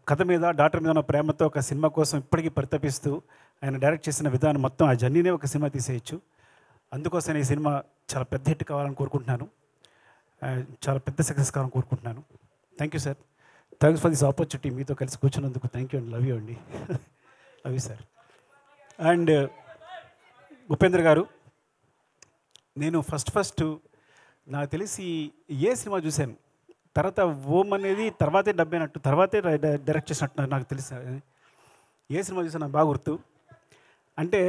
M: కథ మీద, డాటర్ మీద ఉన్న ప్రేమతో ఒక సినిమా కోసం ఇప్పటికీ పరితపిస్తూ ఆయన డైరెక్ట్ చేసిన విధానం మొత్తం, ఆ జర్నీనే ఒక సినిమా తీసేయచ్చు. అందుకోసం ఈ సినిమా చాలా పెద్ద హిట్ కావాలని కోరుకుంటున్నాను, చాలా పెద్ద సక్సెస్ కావాలని కోరుకుంటున్నాను. Thank you sir, thanks for this opportunity. మీతో కలిసి కూర్చున్నందుకు థ్యాంక్ యూ అండి. లవ్ యూ అండి. Love you sir. And Upendra గారు, నేను ఫస్ట్ నాకు తెలిసి ఏ సినిమా చూశాను, తర్వాత ఓం అనేది తర్వాతే డబ్బైనట్టు, తర్వాతే డైరెక్ట్ చేసినట్టు నాకు తెలిసి. ఏ సినిమా చూసాను నాకు బాగా గుర్తు. అంటే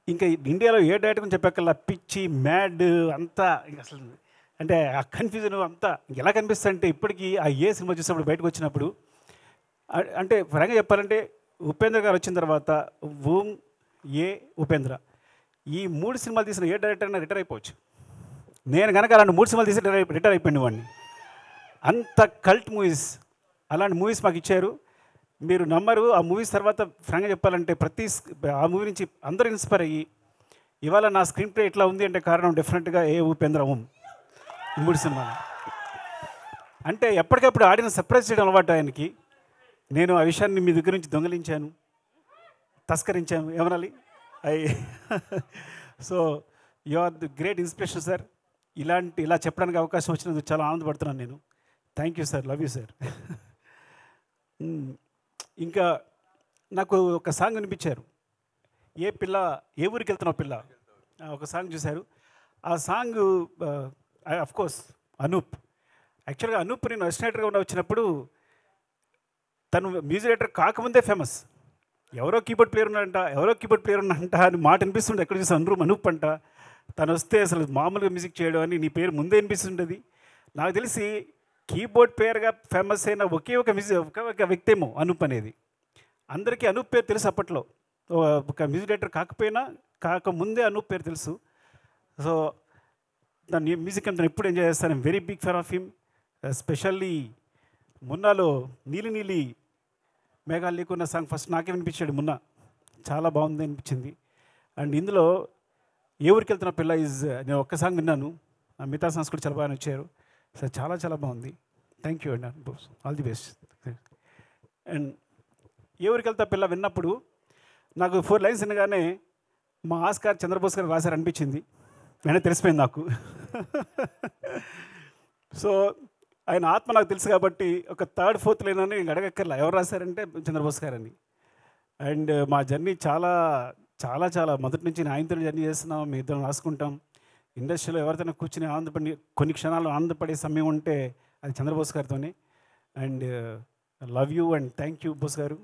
M: ఇంకా ఇండియాలో ఏ డైరెక్టర్ చెప్పక్కల్లా పిచ్చి, మ్యాడ్ అంతా ఇంకా అసలు, అంటే ఆ కన్ఫ్యూజన్ అంతా ఎలా కనిపిస్తుంది అంటే ఇప్పటికీ ఆ ఏ సినిమా చూసినప్పుడు బయటకు వచ్చినప్పుడు, అంటే పరంగా చెప్పాలంటే ఉపేంద్ర గారు వచ్చిన తర్వాత ఓం, ఏ, ఉపేంద్ర, ఈ 3 సినిమాలు తీసిన ఏ డైరెక్టర్ అయినా రిటైర్ అయిపోవచ్చు. నేను కనుక అలాంటి 3 సినిమాలు తీసి రిటైర్ అయిపోయింది వాడిని. అంత కల్ట్ మూవీస్, అలాంటి మూవీస్ మాకు ఇచ్చారు. మీరు నమ్మరు, ఆ మూవీస్ తర్వాత ఫ్రాంక్గా చెప్పాలంటే ఆ మూవీ నుంచి అందరూ ఇన్స్పైర్ అయ్యి ఇవాళ నా స్క్రీన్ ప్లే ఇట్లా ఉంది అంటే కారణం డెఫినెట్గా ఏ, ఉపేంద్ర, ఓం, 3 సినిమాలు. అంటే ఎప్పటికప్పుడు ఆడియన్స్ సర్ప్రైజ్ చేయడం అలవాటు ఆయనకి. నేను ఆ విషయాన్ని మీ దగ్గర నుంచి దొంగలించాను, తస్కరించాను, ఏమనాలి. So you are the great inspiration sir. ఇలా చెప్పడానికి అవకాశం వచ్చినందుకు చాలా ఆనందపడుతున్నాను నేను. Thank you sir, love you sir. ఇంకా నాకు ఒక సాంగ్ వినిపించారు, ఏ పిల్ల ఏ ఊరికి వెళ్తున్నావు పిల్ల, ఒక సాంగ్ చూశారు. ఆ సాంగ్ అఫ్కోర్స్ అనూప్. యాక్చువల్గా అనూప్ నేను అసిస్టెంట్గా వచ్చినప్పుడు తను మ్యూజిక్ డైరెక్టర్ కాకముందే ఫేమస్. ఎవరో కీబోర్డ్ ప్లేయర్ ఉన్నాడంట అని మాట వినిపిస్తుండే. ఎక్కడ చూసి అనూప్ అంట. తను వస్తే అసలు మామూలుగా మ్యూజిక్ చేయడం అని నీ పేరు ముందే వినిపిస్తుండేది. నాకు తెలిసి కీబోర్డ్ ప్లేయర్గా ఫేమస్ అయిన ఒకే ఒక వ్యక్తి ఏమో అనూప్ అనేది. అందరికీ అనూప్ పేరు తెలుసు అప్పట్లో. ఒక మ్యూజిక్ డైరెక్టర్ కాకముందే అనూప్ పేరు తెలుసు. సో దాని మ్యూజిక్ అంతా ఎప్పుడు ఎంజాయ్ చేస్తాను. Very big fan of him. Especially మున్నాలో నీలి నీలి మేఘాలు లేకున్న సాంగ్ ఫస్ట్ నాకే వినిపించాడు మున్న. చాలా బాగుంది అనిపించింది. అండ్ ఇందులో ఏ ఊరికి వెళ్తున్న పిల్ల నేను ఒక్క సాంగ్ విన్నాను, మిగతా సాంగ్స్ కూడా చాలా బాగా నచ్చారు. సో చాలా చాలా బాగుంది. థ్యాంక్ యూ అండి, ఆల్ ది బెస్ట్. అండ్ ఏ ఊరికి వెళ్తా పిల్ల విన్నప్పుడు నాకు 4 లైన్స్ వినగానే మా ఆస్కార్ చంద్రబోస్ గారు రాశారు అనిపించింది. వెంటనే తెలిసిపోయింది నాకు. సో ఆయన ఆత్మ నాకు తెలుసు కాబట్టి ఒక 3rd, 4th లైన్ అని అడగక్కర్లా ఎవరు రాశారంటే చంద్రబోస్ గారని. అండ్ మా జర్నీ చాలా చాలా చాలా మొదటి నుంచి ఆయనతో జర్నీ చేస్తున్నాం, మీ ఇద్దరం రాసుకుంటాం. ఇండస్ట్రీలో ఎవరితోనే కూర్చుని కొన్ని క్షణాలు ఆనందపడే సమయం ఉంటే అది చంద్రబోస్ గారితోనే. And love you and thank you Bose garu.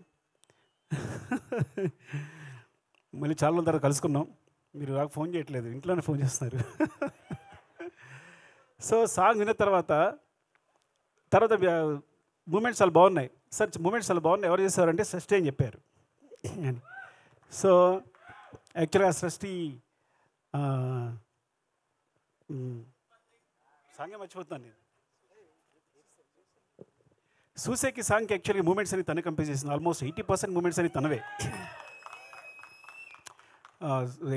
M: మళ్ళీ చాలా రోజుల తర్వాత కలుసుకున్నాం. మీరు నాకు ఫోన్ చేయట్లేదు, ఇంట్లోనే ఫోన్ చేస్తున్నారు. సో సాంగ్ విన్న తర్వాత మూమెంట్స్ చాలా బాగున్నాయి సార్, మూమెంట్స్ చాలా బాగున్నాయి, ఎవరు చేశారంటే సృష్టి అని చెప్పారు. సో యాక్చువల్గా సృష్టి సాంగే మర్చిపోతున్నాను నేను. సూసేకి సాంగ్కి యాక్చువల్గా మూమెంట్స్ అని తనే కంపోజ్ చేసింది. ఆల్మోస్ట్ 80% మూమెంట్స్ అని తనవే,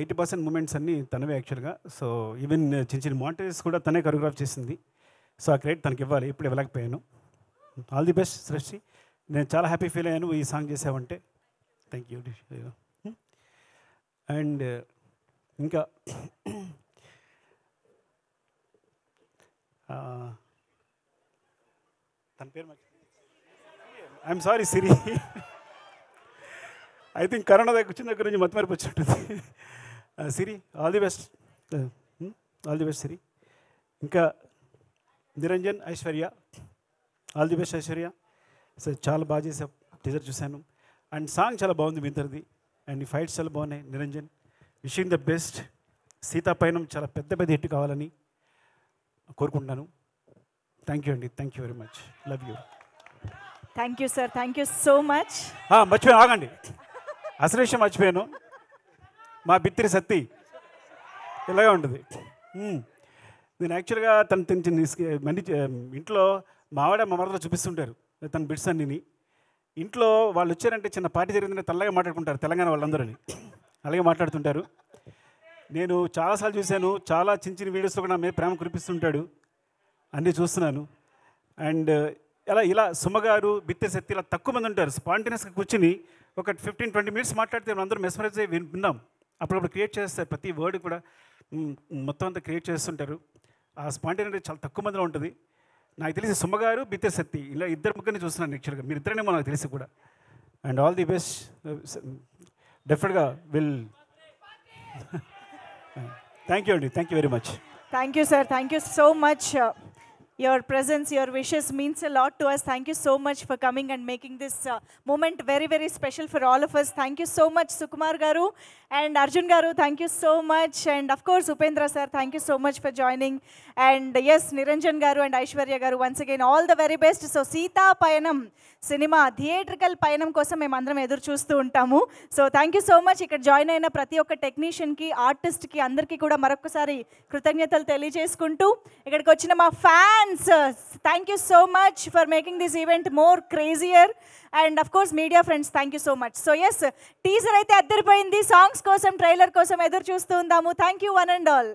M: 80% మూమెంట్స్ అన్నీ తనవే యాక్చువల్గా. సో ఈవెన్ చిన్న చిన్న మాంటేజెస్ కూడా తనే కొరియోగ్రాఫ్ చేసింది. సో ఆ క్రెడిట్ తనకి ఇవ్వాలి, ఇప్పుడు ఇవ్వలేకపోయాను. ఆల్ ది బెస్ట్ సృష్టి, నేను చాలా హ్యాపీ ఫీల్ అయ్యాను ఈ సాంగ్ చేసావంటే. Thank you. అండ్ ఇంకా తన పేరు I'm sorry Siri, I think corona దగ్గర వచ్చిన దగ్గర నుంచి మత్తు మరిపి వచ్చినట్టుంది. Siri all the best, all the best Siri. ఇంకా Niranjan, Aishwarya, all the best Aishwarya. So చాలా బాగా చేసా, టీజర్ చూశాను. అండ్ సాంగ్ చాలా బాగుంది మీ ఇద్దరిది, అండ్ ఈ ఫైట్స్ చాలా బాగున్నాయి. Niranjan, wishing the best. Seethapayanam చాలా పెద్ద పెద్ద హిట్ కావాలని కోరుకుంటున్నాను. థ్యాంక్ యూ అండి, thank you very much, love you.
A: Thank you sir, thank you so much.
M: మర్చిపోయాను, ఆగండి, అసలు విషయం మర్చిపోయాను. మా బిత్తిరి సత్తి ఇలాగే ఉంటుంది. నేను యాక్చువల్గా మంది ఇంట్లో మావాడ మా మరదలో చూపిస్తుంటారు తన బిట్స్ అన్నిని. ఇంట్లో వాళ్ళు వచ్చారంటే చిన్న పార్టీ జరిగిందంటే తెల్లగా మాట్లాడుకుంటారు, తెలంగాణ వాళ్ళందరూ అలాగే మాట్లాడుతుంటారు. నేను చాలాసార్లు చూశాను, చాలా చిన్న చిన్న వీడియోస్లో కూడా నా మీద ప్రేమ కురిపిస్తుంటాడు, అన్నీ చూస్తున్నాను. అండ్ ఇలా సుమగారు, బిత్తిరి సత్తి ఇలా తక్కువ మంది ఉంటారు. స్పాంటేనియస్గా కూర్చుని ఒక 15-20 మినిట్స్ మాట్లాడితే అందరూ మెస్మరైజ్ అయ్యి విన్నాం. అప్పుడప్పుడు క్రియేట్ చేస్తారు, ప్రతి వర్డ్ కూడా మొత్తం అంతా క్రియేట్ చేస్తుంటారు. ఆ స్పాంటేనిటీ చాలా తక్కువ మందిలో ఉంటుంది. నాకు తెలిసి సుమగారు, బిత్తిరి సత్తి ఇలా ఇద్దరు ముగ్గురిని చూస్తున్నాను యాక్చువల్గా, మీరు ఇద్దరేమో నాకు తెలిసి కూడా. అండ్ ఆల్ ది బెస్ట్, డెఫినెట్గా విల్. థ్యాంక్ యూ అండి, thank you very much.
A: Thank you, sir. Thank you so much. Your presence, your wishes means a lot to us. Thank you so much for coming and making this moment very, very special for all of us. Thank you so much, Sukumar Garu and Arjun Garu. Thank you so much. And of course, Upendra sir, thank you so much for joining. And yes, Niranjan Garu and Aishwarya Garu, once again, all the very best. So, Sita Payanam cinema theatrical పయనం కోసం మేమందరం ఎదురు చూస్తూ ఉంటాము. So thank you so much. ఇక్కడ join అయిన ప్రతి ఒక్క టెక్నీషియన్కి, ఆర్టిస్ట్కి అందరికీ కూడా మరొకసారి కృతజ్ఞతలు తెలియజేసుకుంటూ, ఇక్కడికి వచ్చిన మా fans, thank you so much for making this event more crazier. And of course media friends, thank you so much. So yes, teaser అయితే అద్దరిపోయింది. సాంగ్స్ కోసం, ట్రైలర్ కోసం ఎదురు చూస్తూ ఉందాము. Thank you one and all.